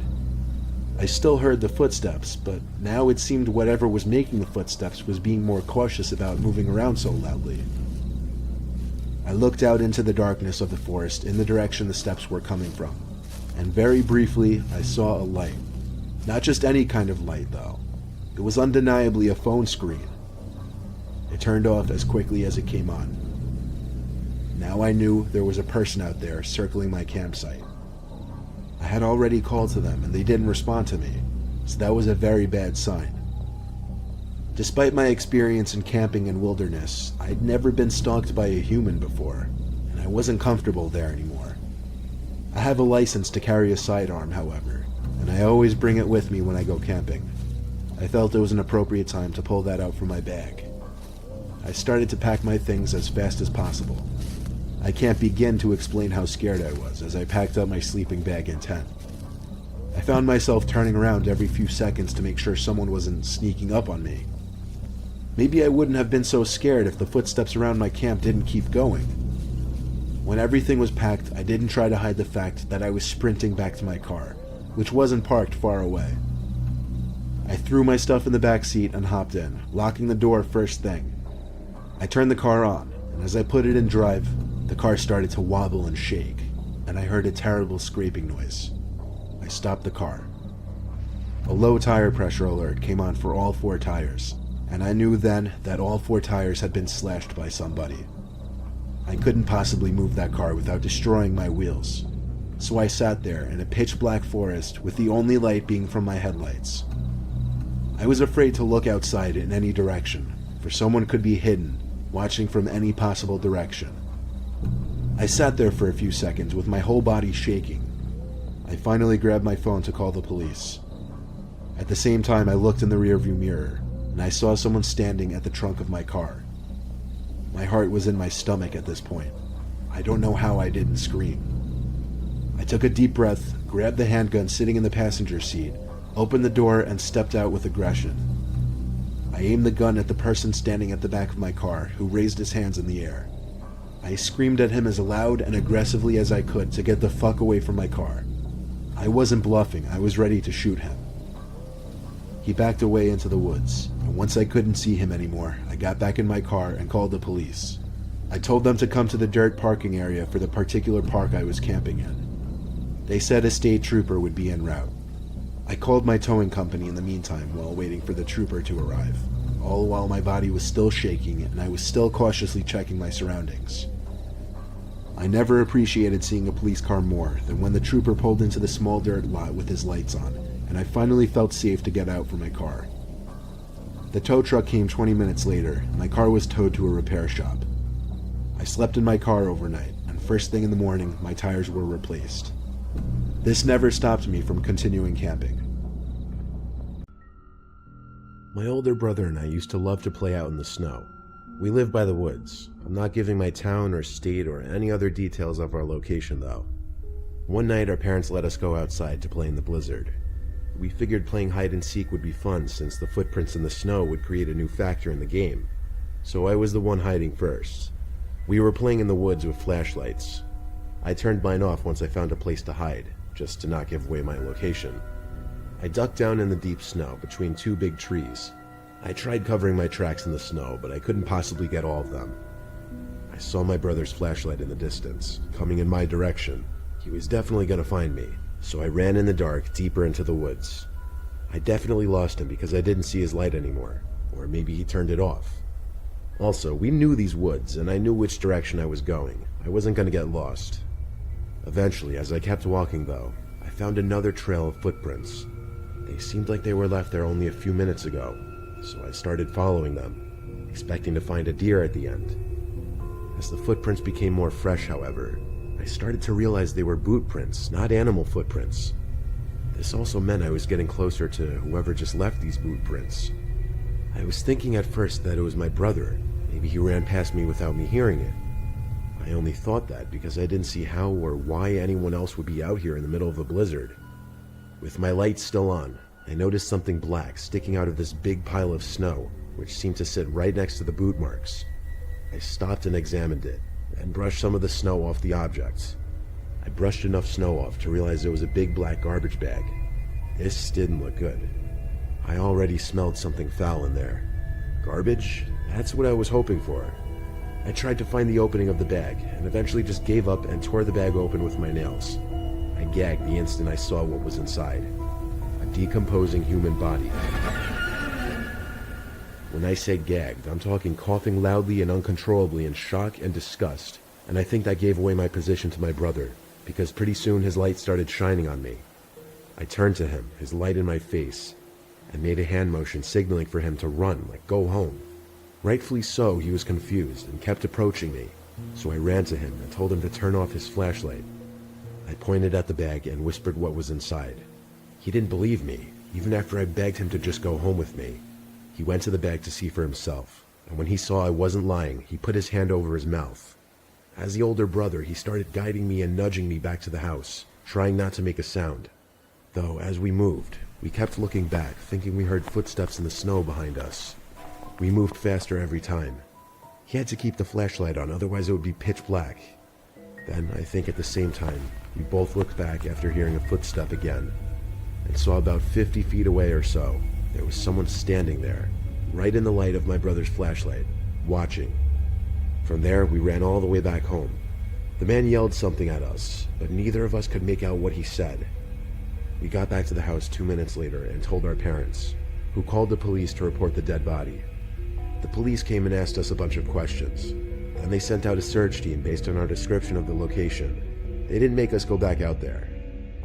I still heard the footsteps, but now it seemed whatever was making the footsteps was being more cautious about moving around so loudly. I looked out into the darkness of the forest in the direction the steps were coming from, and very briefly I saw a light. Not just any kind of light, though. It was undeniably a phone screen. It turned off as quickly as it came on. Now I knew there was a person out there circling my campsite. I had already called to them and they didn't respond to me, so that was a very bad sign. Despite my experience in camping and wilderness, I'd never been stalked by a human before, and I wasn't comfortable there anymore. I have a license to carry a sidearm, however, and I always bring it with me when I go camping. I felt it was an appropriate time to pull that out from my bag. I started to pack my things as fast as possible. I can't begin to explain how scared I was as I packed up my sleeping bag and tent. I found myself turning around every few seconds to make sure someone wasn't sneaking up on me. Maybe I wouldn't have been so scared if the footsteps around my camp didn't keep going. When everything was packed, I didn't try to hide the fact that I was sprinting back to my car, which wasn't parked far away. I threw my stuff in the back seat and hopped in, locking the door first thing. I turned the car on, and as I put it in drive, the car started to wobble and shake, and I heard a terrible scraping noise. I stopped the car. A low tire pressure alert came on for all 4 tires, and I knew then that all 4 tires had been slashed by somebody. I couldn't possibly move that car without destroying my wheels, so I sat there in a pitch-black forest with the only light being from my headlights. I was afraid to look outside in any direction, for someone could be hidden, watching from any possible direction. I sat there for a few seconds with my whole body shaking. I finally grabbed my phone to call the police. At the same time, I looked in the rearview mirror, and I saw someone standing at the trunk of my car. My heart was in my stomach at this point. I don't know how I didn't scream. I took a deep breath, grabbed the handgun sitting in the passenger seat, opened the door, and stepped out with aggression. I aimed the gun at the person standing at the back of my car, who raised his hands in the air. I screamed at him as loud and aggressively as I could to get the fuck away from my car. I wasn't bluffing, I was ready to shoot him. He backed away into the woods, and once I couldn't see him anymore, I got back in my car and called the police. I told them to come to the dirt parking area for the particular park I was camping in. They said a state trooper would be en route. I called my towing company in the meantime while waiting for the trooper to arrive, all while my body was still shaking and I was still cautiously checking my surroundings. I never appreciated seeing a police car more than when the trooper pulled into the small dirt lot with his lights on, and I finally felt safe to get out from my car. The tow truck came 20 minutes later, and my car was towed to a repair shop. I slept in my car overnight, and first thing in the morning, my tires were replaced. This never stopped me from continuing camping. My older brother and I used to love to play out in the snow. We live by the woods. I'm not giving my town or state or any other details of our location though. One night our parents let us go outside to play in the blizzard. We figured playing hide and seek would be fun since the footprints in the snow would create a new factor in the game. So I was the one hiding first. We were playing in the woods with flashlights. I turned mine off once I found a place to hide, just to not give away my location. I ducked down in the deep snow between two big trees. I tried covering my tracks in the snow, but I couldn't possibly get all of them. I saw my brother's flashlight in the distance, coming in my direction. He was definitely going to find me, so I ran in the dark deeper into the woods. I definitely lost him because I didn't see his light anymore, or maybe he turned it off. Also, we knew these woods, and I knew which direction I was going. I wasn't going to get lost. Eventually, as I kept walking though, I found another trail of footprints. They seemed like they were left there only a few minutes ago, so I started following them, expecting to find a deer at the end. As the footprints became more fresh, however, I started to realize they were boot prints, not animal footprints. This also meant I was getting closer to whoever just left these boot prints. I was thinking at first that it was my brother. Maybe he ran past me without me hearing it. I only thought that because I didn't see how or why anyone else would be out here in the middle of a blizzard. With my lights still on, I noticed something black sticking out of this big pile of snow, which seemed to sit right next to the boot marks. I stopped and examined it, and brushed some of the snow off the object. I brushed enough snow off to realize it was a big black garbage bag. This didn't look good. I already smelled something foul in there. Garbage? That's what I was hoping for. I tried to find the opening of the bag, and eventually just gave up and tore the bag open with my nails. I gagged the instant I saw what was inside. A decomposing human body. When I say gagged, I'm talking coughing loudly and uncontrollably in shock and disgust, and I think that gave away my position to my brother, because pretty soon his light started shining on me. I turned to him, his light in my face, and made a hand motion signaling for him to run, like go home. Rightfully so, he was confused and kept approaching me, so I ran to him and told him to turn off his flashlight. I pointed at the bag and whispered what was inside. He didn't believe me, even after I begged him to just go home with me. He went to the bag to see for himself, and when he saw I wasn't lying, he put his hand over his mouth. As the older brother, he started guiding me and nudging me back to the house, trying not to make a sound. Though, as we moved, we kept looking back, thinking we heard footsteps in the snow behind us. We moved faster every time. He had to keep the flashlight on, otherwise it would be pitch black. Then, I think at the same time, we both looked back after hearing a footstep again, and saw about 50 feet away or so, there was someone standing there, right in the light of my brother's flashlight, watching. From there, we ran all the way back home. The man yelled something at us, but neither of us could make out what he said. We got back to the house 2 minutes later and told our parents, who called the police to report the dead body. The police came and asked us a bunch of questions. Then they sent out a search team based on our description of the location. They didn't make us go back out there.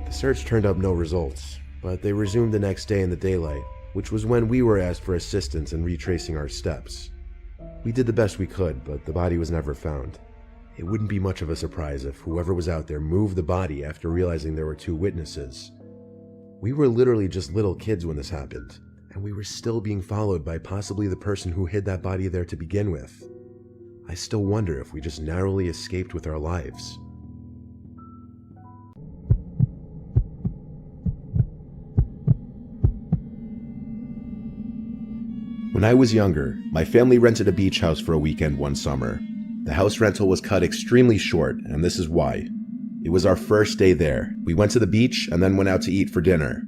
The search turned up no results, but they resumed the next day in the daylight, which was when we were asked for assistance in retracing our steps. We did the best we could, but the body was never found. It wouldn't be much of a surprise if whoever was out there moved the body after realizing there were 2 witnesses. We were literally just little kids when this happened, and we were still being followed by possibly the person who hid that body there to begin with. I still wonder if we just narrowly escaped with our lives. When I was younger, my family rented a beach house for a weekend one summer. The house rental was cut extremely short, and this is why. It was our first day there. We went to the beach and then went out to eat for dinner.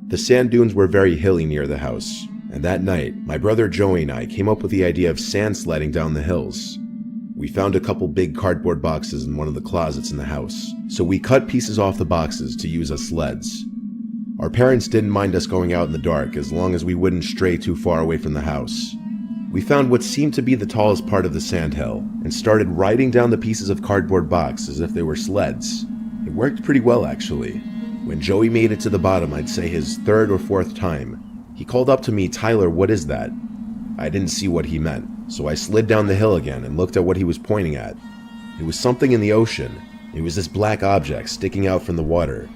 The sand dunes were very hilly near the house, and that night, my brother Joey and I came up with the idea of sand sledding down the hills. We found a couple big cardboard boxes in one of the closets in the house, so we cut pieces off the boxes to use as sleds. Our parents didn't mind us going out in the dark as long as we wouldn't stray too far away from the house. We found what seemed to be the tallest part of the sandhill and started riding down the pieces of cardboard box as if they were sleds. It worked pretty well, actually. When Joey made it to the bottom, I'd say his third or fourth time, he called up to me, "Tyler, what is that?" I didn't see what he meant, so I slid down the hill again and looked at what he was pointing at. It was something in the ocean. It was this black object sticking out from the water.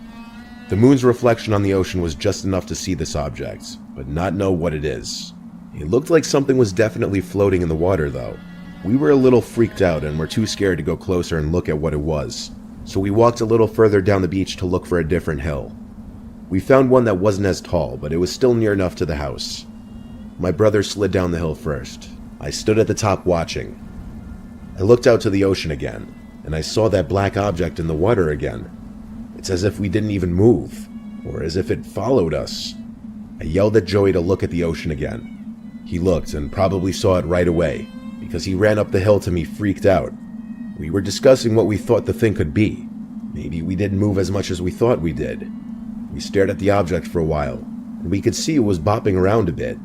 The moon's reflection on the ocean was just enough to see this object, but not know what it is. It looked like something was definitely floating in the water, though. We were a little freaked out and were too scared to go closer and look at what it was, so we walked a little further down the beach to look for a different hill. We found one that wasn't as tall, but it was still near enough to the house. My brother slid down the hill first. I stood at the top watching. I looked out to the ocean again, and I saw that black object in the water again. It's as if we didn't even move, or as if it followed us. I yelled at Joey to look at the ocean again. He looked and probably saw it right away, because he ran up the hill to me freaked out. We were discussing what we thought the thing could be. Maybe we didn't move as much as we thought we did. We stared at the object for a while, and we could see it was bopping around a bit.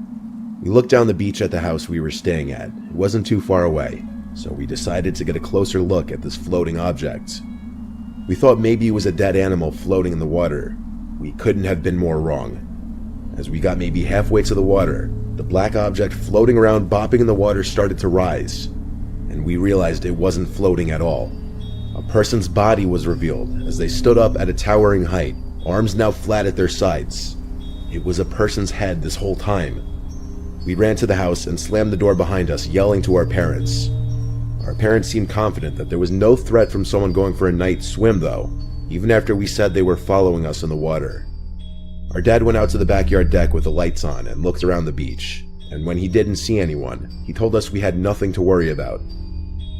We looked down the beach at the house we were staying at. It wasn't too far away, so we decided to get a closer look at this floating object. We thought maybe it was a dead animal floating in the water. We couldn't have been more wrong. As we got maybe halfway to the water, the black object floating around bopping in the water started to rise, and we realized it wasn't floating at all. A person's body was revealed as they stood up at a towering height, arms now flat at their sides. It was a person's head this whole time. We ran to the house and slammed the door behind us, yelling to our parents. Our parents seemed confident that there was no threat from someone going for a night swim, though, even after we said they were following us in the water. Our dad went out to the backyard deck with the lights on and looked around the beach, and when he didn't see anyone, he told us we had nothing to worry about.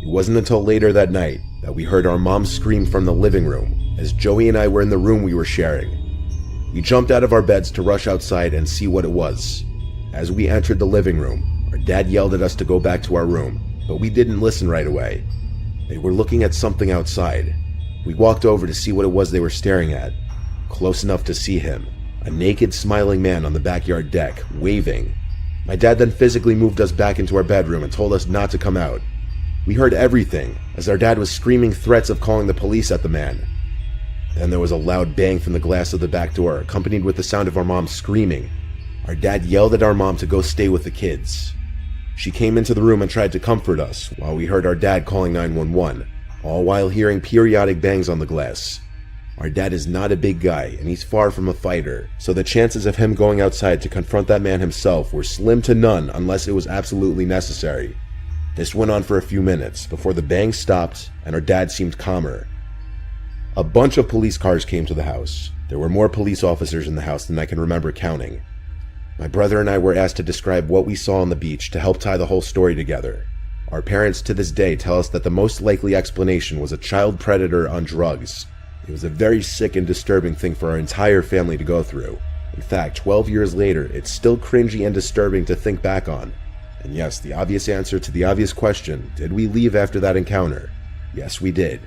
It wasn't until later that night that we heard our mom scream from the living room as Joey and I were in the room we were sharing. We jumped out of our beds to rush outside and see what it was. As we entered the living room, our dad yelled at us to go back to our room, but we didn't listen right away. They were looking at something outside. We walked over to see what it was they were staring at. Close enough to see him, a naked, smiling man on the backyard deck, waving. My dad then physically moved us back into our bedroom and told us not to come out. We heard everything, as our dad was screaming threats of calling the police at the man. Then there was a loud bang from the glass of the back door, accompanied with the sound of our mom screaming. Our dad yelled at our mom to go stay with the kids. She came into the room and tried to comfort us, while we heard our dad calling 911, all while hearing periodic bangs on the glass. Our dad is not a big guy, and he's far from a fighter, so the chances of him going outside to confront that man himself were slim to none unless it was absolutely necessary. This went on for a few minutes before the bangs stopped and our dad seemed calmer. A bunch of police cars came to the house. There were more police officers in the house than I can remember counting. My brother and I were asked to describe what we saw on the beach to help tie the whole story together. Our parents to this day tell us that the most likely explanation was a child predator on drugs. It was a very sick and disturbing thing for our entire family to go through. In fact, 12 years later, it's still cringy and disturbing to think back on. And yes, the obvious answer to the obvious question, did we leave after that encounter? Yes, we did.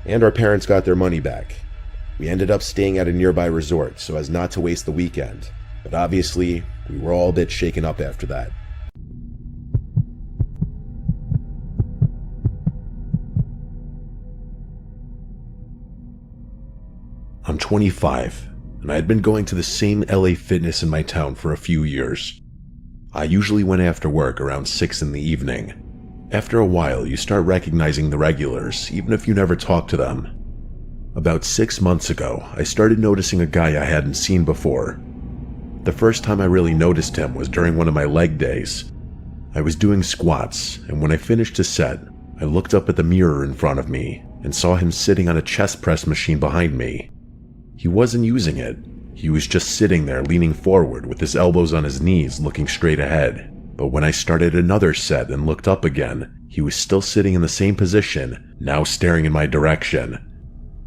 And our parents got their money back. We ended up staying at a nearby resort so as not to waste the weekend. But obviously, we were all a bit shaken up after that. I'm 25, and I had been going to the same LA Fitness in my town for a few years. I usually went after work around 6 in the evening. After a while, you start recognizing the regulars, even if you never talk to them. About 6 months ago, I started noticing a guy I hadn't seen before. The first time I really noticed him was during one of my leg days. I was doing squats, and when I finished a set, I looked up at the mirror in front of me and saw him sitting on a chest press machine behind me. He wasn't using it. He was just sitting there leaning forward with his elbows on his knees looking straight ahead. But when I started another set and looked up again, he was still sitting in the same position, now staring in my direction.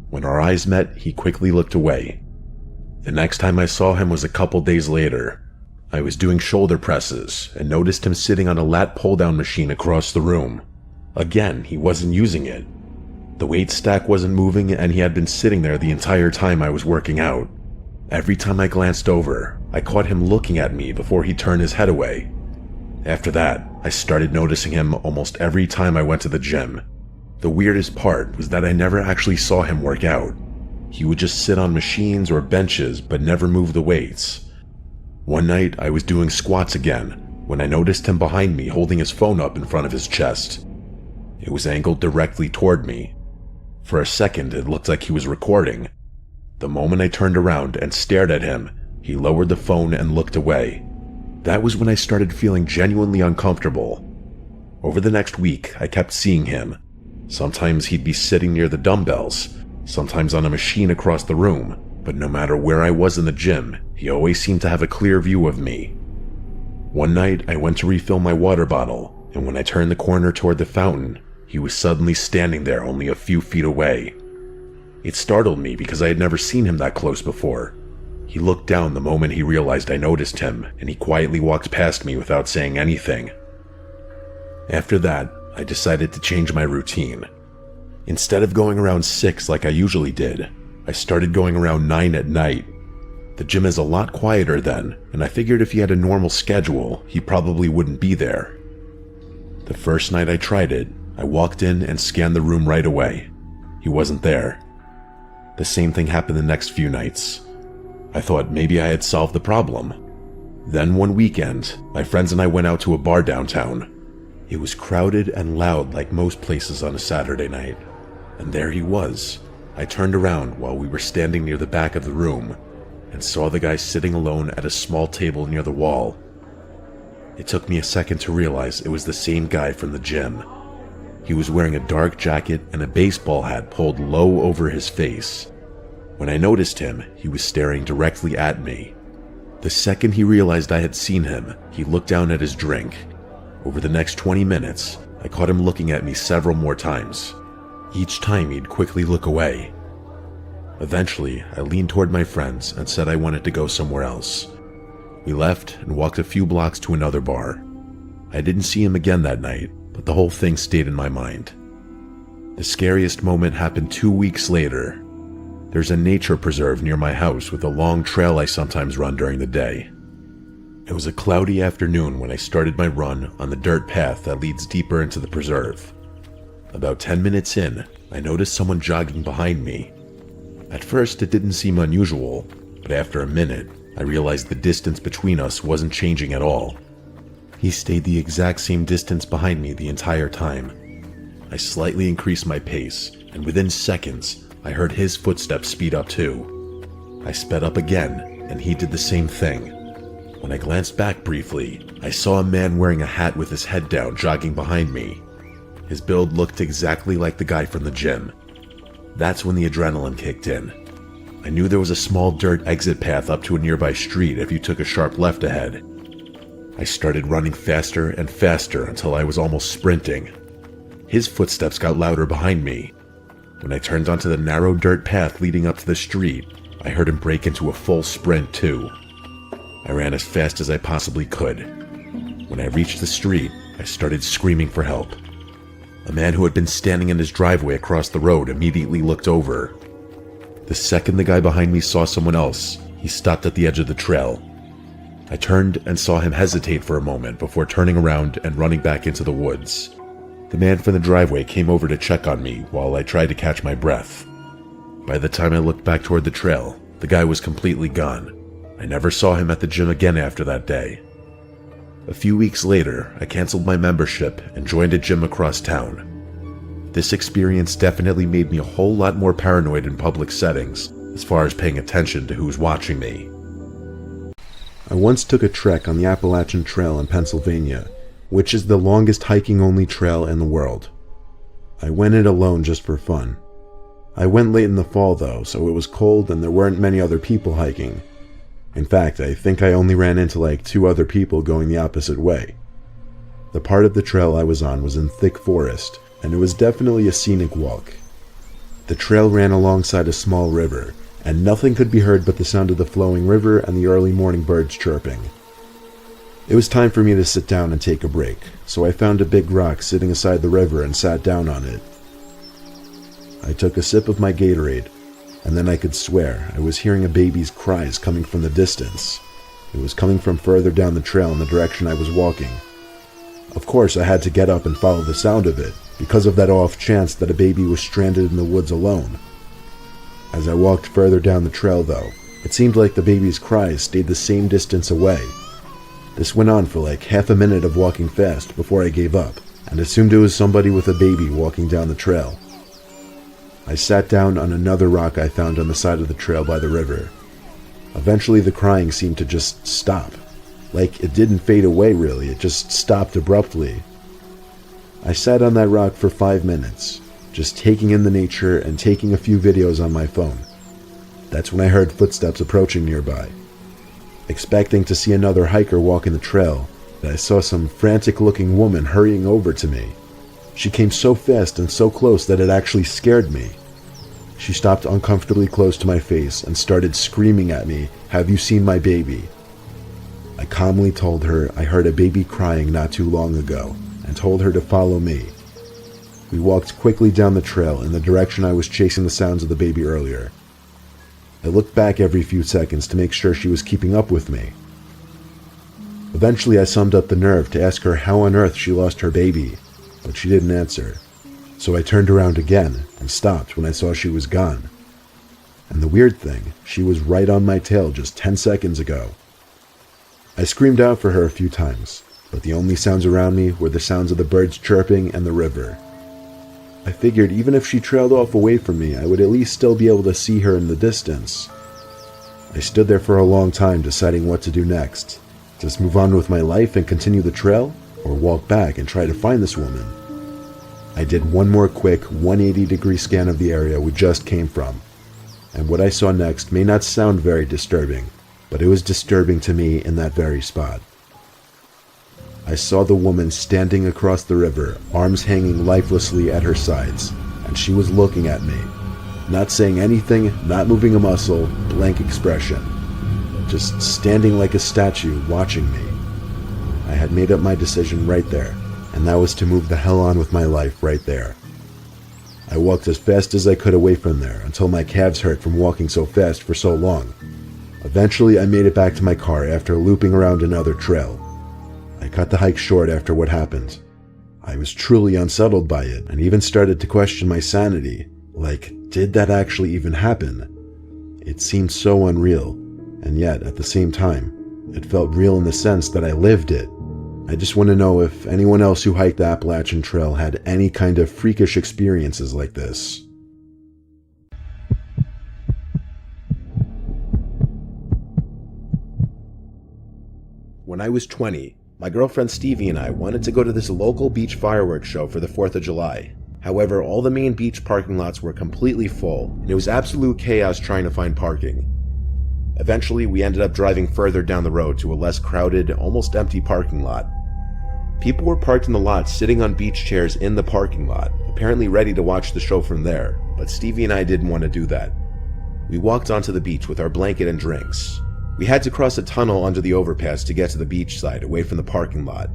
When our eyes met, he quickly looked away. The next time I saw him was a couple days later. I was doing shoulder presses and noticed him sitting on a lat pull-down machine across the room. Again, he wasn't using it. The weight stack wasn't moving and he had been sitting there the entire time I was working out. Every time I glanced over, I caught him looking at me before he turned his head away. After that, I started noticing him almost every time I went to the gym. The weirdest part was that I never actually saw him work out. He would just sit on machines or benches but never move the weights. One night, I was doing squats again when I noticed him behind me holding his phone up in front of his chest. It was angled directly toward me. For a second, it looked like he was recording. The moment I turned around and stared at him, he lowered the phone and looked away. That was when I started feeling genuinely uncomfortable. Over the next week, I kept seeing him. Sometimes he'd be sitting near the dumbbells, sometimes on a machine across the room, but no matter where I was in the gym, he always seemed to have a clear view of me. One night, I went to refill my water bottle, and when I turned the corner toward the fountain, he was suddenly standing there only a few feet away. It startled me because I had never seen him that close before. He looked down the moment he realized I noticed him, and he quietly walked past me without saying anything. After that, I decided to change my routine. Instead of going around 6 like I usually did, I started going around 9 at night. The gym is a lot quieter then, and I figured if he had a normal schedule, he probably wouldn't be there. The first night I tried it, I walked in and scanned the room right away. He wasn't there. The same thing happened the next few nights. I thought maybe I had solved the problem. Then one weekend, my friends and I went out to a bar downtown. It was crowded and loud like most places on a Saturday night. And there he was. I turned around while we were standing near the back of the room and saw the guy sitting alone at a small table near the wall. It took me a second to realize it was the same guy from the gym. He was wearing a dark jacket and a baseball hat pulled low over his face. When I noticed him, he was staring directly at me. The second he realized I had seen him, he looked down at his drink. Over the next 20 minutes, I caught him looking at me several more times. Each time he'd quickly look away. Eventually, I leaned toward my friends and said I wanted to go somewhere else. We left and walked a few blocks to another bar. I didn't see him again that night, but the whole thing stayed in my mind. The scariest moment happened 2 weeks later. There's a nature preserve near my house with a long trail I sometimes run during the day. It was a cloudy afternoon when I started my run on the dirt path that leads deeper into the preserve. About 10 minutes in, I noticed someone jogging behind me. At first, it didn't seem unusual, but after a minute, I realized the distance between us wasn't changing at all. He stayed the exact same distance behind me the entire time. I slightly increased my pace, and within seconds, I heard his footsteps speed up too. I sped up again, and he did the same thing. When I glanced back briefly, I saw a man wearing a hat with his head down jogging behind me. His build looked exactly like the guy from the gym. That's when the adrenaline kicked in. I knew there was a small dirt exit path up to a nearby street if you took a sharp left ahead. I started running faster and faster until I was almost sprinting. His footsteps got louder behind me. When I turned onto the narrow dirt path leading up to the street, I heard him break into a full sprint too. I ran as fast as I possibly could. When I reached the street, I started screaming for help. A man who had been standing in his driveway across the road immediately looked over. The second the guy behind me saw someone else, he stopped at the edge of the trail. I turned and saw him hesitate for a moment before turning around and running back into the woods. The man from the driveway came over to check on me while I tried to catch my breath. By the time I looked back toward the trail, the guy was completely gone. I never saw him at the gym again after that day. A few weeks later, I canceled my membership and joined a gym across town. This experience definitely made me a whole lot more paranoid in public settings, as far as paying attention to who's watching me. I once took a trek on the Appalachian Trail in Pennsylvania, which is the longest hiking-only trail in the world. I went it alone just for fun. I went late in the fall though, so it was cold and there weren't many other people hiking. In fact, I think I only ran into like 2 other people going the opposite way. The part of the trail I was on was in thick forest, and it was definitely a scenic walk. The trail ran alongside a small river, and nothing could be heard but the sound of the flowing river and the early morning birds chirping. It was time for me to sit down and take a break, so I found a big rock sitting aside the river and sat down on it. I took a sip of my Gatorade, and then I could swear I was hearing a baby's cries coming from the distance. It was coming from further down the trail in the direction I was walking, Of course, I had to get up and follow the sound of it, because of that off chance that a baby was stranded in the woods alone. As I walked further down the trail, though, it seemed like the baby's cries stayed the same distance away. This went on for like half a minute of walking fast before I gave up, and assumed it was somebody with a baby walking down the trail. I sat down on another rock I found on the side of the trail by the river. Eventually the crying seemed to just stop. Like it didn't fade away really, it just stopped abruptly. I sat on that rock for 5 minutes, just taking in the nature and taking a few videos on my phone. That's when I heard footsteps approaching nearby. Expecting to see another hiker walking the trail, I saw some frantic-looking woman hurrying over to me. She came so fast and so close that it actually scared me. She stopped uncomfortably close to my face and started screaming at me, "Have you seen my baby?" I calmly told her I heard a baby crying not too long ago, and told her to follow me. We walked quickly down the trail in the direction I was chasing the sounds of the baby earlier. I looked back every few seconds to make sure she was keeping up with me. Eventually I summed up the nerve to ask her how on earth she lost her baby, but she didn't answer. So I turned around again and stopped when I saw she was gone. And the weird thing, she was right on my tail just 10 seconds ago. I screamed out for her a few times, but the only sounds around me were the sounds of the birds chirping and the river. I figured even if she trailed off away from me, I would at least still be able to see her in the distance. I stood there for a long time deciding what to do next. Just move on with my life and continue the trail, or walk back and try to find this woman. I did one more quick 180-degree scan of the area we just came from, and what I saw next may not sound very disturbing, but it was disturbing to me in that very spot. I saw the woman standing across the river, arms hanging lifelessly at her sides, and she was looking at me, not saying anything, not moving a muscle, blank expression, just standing like a statue watching me. I had made up my decision right there, and that was to move the hell on with my life right there. I walked as fast as I could away from there until my calves hurt from walking so fast for so long. Eventually I made it back to my car after looping around another trail. I cut the hike short after what happened. I was truly unsettled by it and even started to question my sanity. Like, did that actually even happen? It seemed so unreal, and yet at the same time, it felt real in the sense that I lived it. I just want to know if anyone else who hiked the Appalachian Trail had any kind of freakish experiences like this. When I was 20, my girlfriend Stevie and I wanted to go to this local beach fireworks show for the 4th of July. However, all the main beach parking lots were completely full, and it was absolute chaos trying to find parking. Eventually, we ended up driving further down the road to a less crowded, almost empty parking lot. People were parked in the lot sitting on beach chairs in the parking lot, apparently ready to watch the show from there, but Stevie and I didn't want to do that. We walked onto the beach with our blanket and drinks. We had to cross a tunnel under the overpass to get to the beach side, away from the parking lot.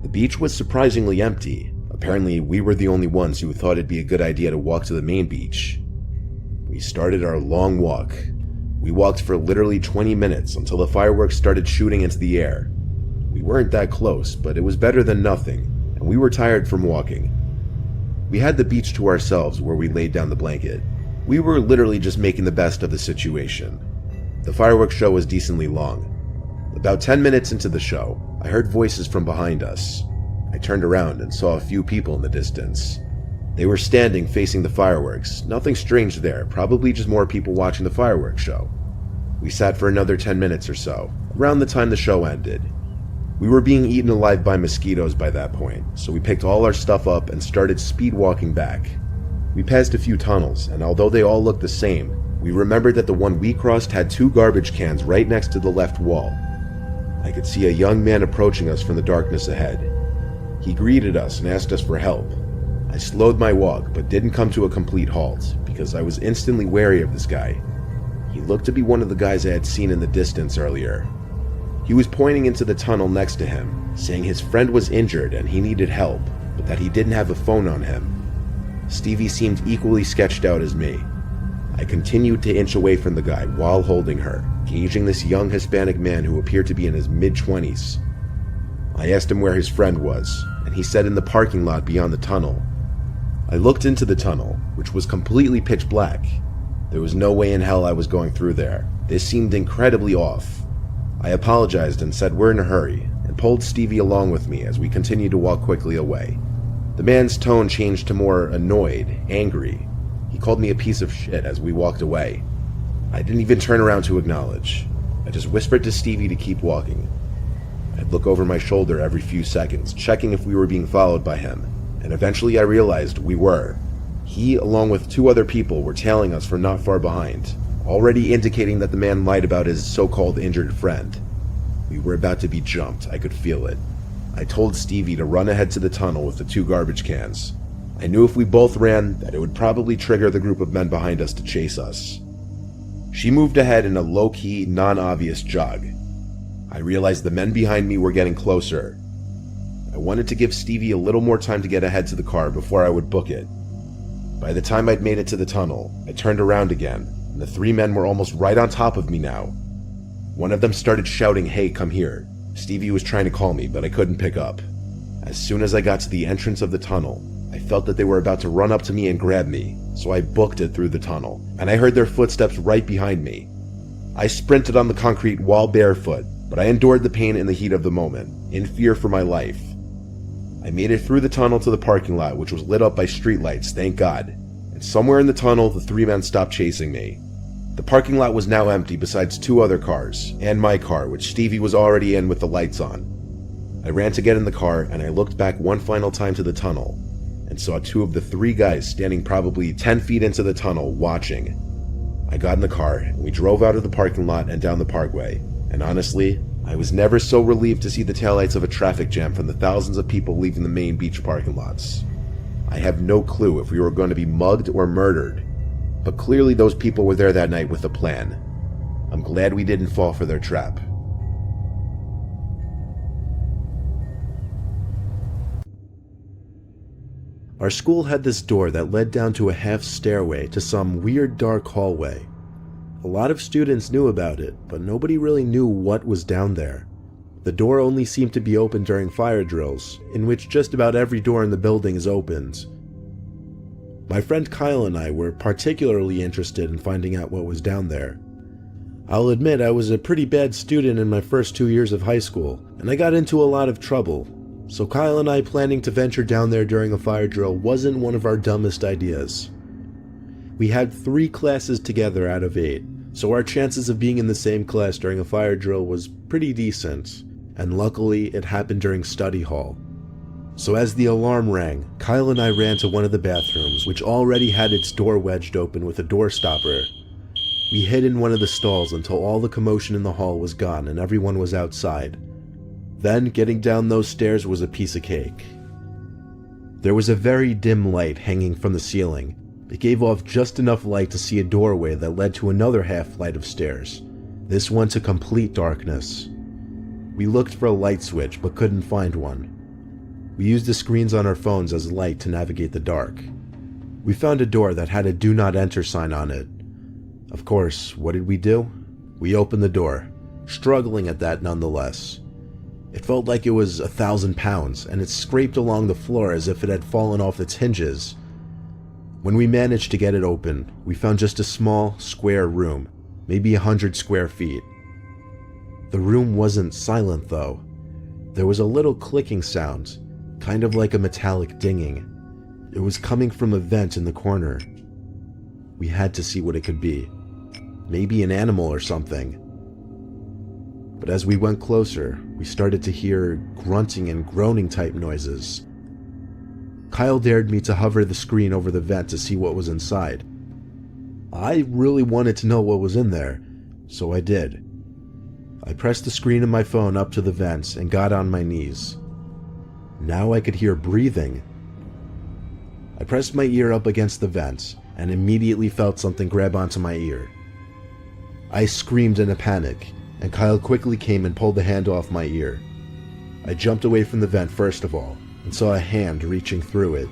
The beach was surprisingly empty. Apparently, we were the only ones who thought it'd be a good idea to walk to the main beach. We started our long walk. We walked for literally 20 minutes until the fireworks started shooting into the air. We weren't that close, but it was better than nothing, and we were tired from walking. We had the beach to ourselves where we laid down the blanket. We were literally just making the best of the situation. The fireworks show was decently long. About 10 minutes into the show, I heard voices from behind us. I turned around and saw a few people in the distance. They were standing facing the fireworks, nothing strange there, probably just more people watching the fireworks show. We sat for another 10 minutes or so, around the time the show ended. We were being eaten alive by mosquitoes by that point, so we picked all our stuff up and started speed walking back. We passed a few tunnels, and although they all looked the same, we remembered that the one we crossed had 2 garbage cans right next to the left wall. I could see a young man approaching us from the darkness ahead. He greeted us and asked us for help. I slowed my walk, but didn't come to a complete halt, because I was instantly wary of this guy. He looked to be one of the guys I had seen in the distance earlier. He was pointing into the tunnel next to him, saying his friend was injured and he needed help, but that he didn't have a phone on him. Stevie seemed equally sketched out as me. I continued to inch away from the guy while holding her, gauging this young Hispanic man who appeared to be in his mid-20s. I asked him where his friend was, and he said in the parking lot beyond the tunnel. I looked into the tunnel, which was completely pitch black. There was no way in hell I was going through there. This seemed incredibly off. I apologized and said we're in a hurry, and pulled Stevie along with me as we continued to walk quickly away. The man's tone changed to more annoyed, angry. He called me a piece of shit as we walked away. I didn't even turn around to acknowledge. I just whispered to Stevie to keep walking. I'd look over my shoulder every few seconds, checking if we were being followed by him, and eventually I realized we were. He, along with 2 other people, were tailing us from not far behind, already indicating that the man lied about his so-called injured friend. We were about to be jumped. I could feel it. I told Stevie to run ahead to the tunnel with the 2 garbage cans. I knew if we both ran, that it would probably trigger the group of men behind us to chase us. She moved ahead in a low-key, non-obvious jog. I realized the men behind me were getting closer. I wanted to give Stevie a little more time to get ahead to the car before I would book it. By the time I'd made it to the tunnel, I turned around again, and the 3 men were almost right on top of me now. One of them started shouting, "Hey, come here." Stevie was trying to call me, but I couldn't pick up. As soon as I got to the entrance of the tunnel, I felt that they were about to run up to me and grab me, so I booked it through the tunnel, and I heard their footsteps right behind me. I sprinted on the concrete wall barefoot, but I endured the pain in the heat of the moment, in fear for my life. I made it through the tunnel to the parking lot, which was lit up by streetlights, thank God, and somewhere in the tunnel the 3 men stopped chasing me. The parking lot was now empty besides 2 other cars, and my car, which Stevie was already in with the lights on. I ran to get in the car, and I looked back one final time to the tunnel, and saw 2 of the 3 guys standing probably 10 feet into the tunnel, watching. I got in the car, and we drove out of the parking lot and down the parkway, and honestly, I was never so relieved to see the taillights of a traffic jam from the thousands of people leaving the main beach parking lots. I have no clue if we were going to be mugged or murdered, but clearly those people were there that night with a plan. I'm glad we didn't fall for their trap. Our school had this door that led down to a half stairway to some weird dark hallway. A lot of students knew about it, but nobody really knew what was down there. The door only seemed to be open during fire drills, in which just about every door in the building is opened. My friend Kyle and I were particularly interested in finding out what was down there. I'll admit I was a pretty bad student in my first 2 years of high school, and I got into a lot of trouble, so Kyle and I planning to venture down there during a fire drill wasn't one of our dumbest ideas. We had 3 classes together out of 8, so our chances of being in the same class during a fire drill was pretty decent, and luckily it happened during study hall. So as the alarm rang, Kyle and I ran to one of the bathrooms, which already had its door wedged open with a door stopper. We hid in one of the stalls until all the commotion in the hall was gone and everyone was outside. Then, getting down those stairs was a piece of cake. There was a very dim light hanging from the ceiling. It gave off just enough light to see a doorway that led to another half flight of stairs, this one to complete darkness. We looked for a light switch but couldn't find one. We used the screens on our phones as light to navigate the dark. We found a door that had a "Do Not Enter" sign on it. Of course, what did we do? We opened the door, struggling at that nonetheless. It felt like it was 1,000 pounds, and it scraped along the floor as if it had fallen off its hinges. When we managed to get it open, we found just a small, square room, maybe 100 square feet. The room wasn't silent though. There was a little clicking sound, kind of like a metallic dinging. It was coming from a vent in the corner. We had to see what it could be. Maybe an animal or something. But as we went closer, we started to hear grunting and groaning type noises. Kyle dared me to hover the screen over the vent to see what was inside. I really wanted to know what was in there, so I did. I pressed the screen of my phone up to the vents and got on my knees. Now I could hear breathing. I pressed my ear up against the vents and immediately felt something grab onto my ear. I screamed in a panic, and Kyle quickly came and pulled the hand off my ear. I jumped away from the vent first of all, and saw a hand reaching through it.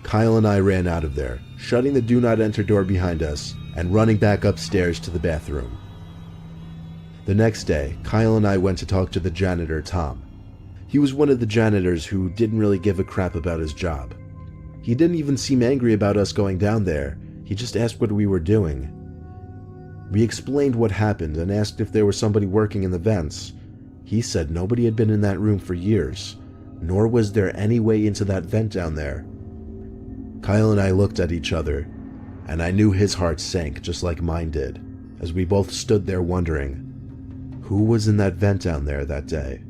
Kyle and I ran out of there, shutting the "Do Not Enter" door behind us and running back upstairs to the bathroom. The next day, Kyle and I went to talk to the janitor, Tom. He was one of the janitors who didn't really give a crap about his job. He didn't even seem angry about us going down there. He just asked what we were doing. We explained what happened and asked if there was somebody working in the vents. He said nobody had been in that room for years, nor was there any way into that vent down there. Kyle and I looked at each other, and I knew his heart sank just like mine did, as we both stood there wondering, who was in that vent down there that day?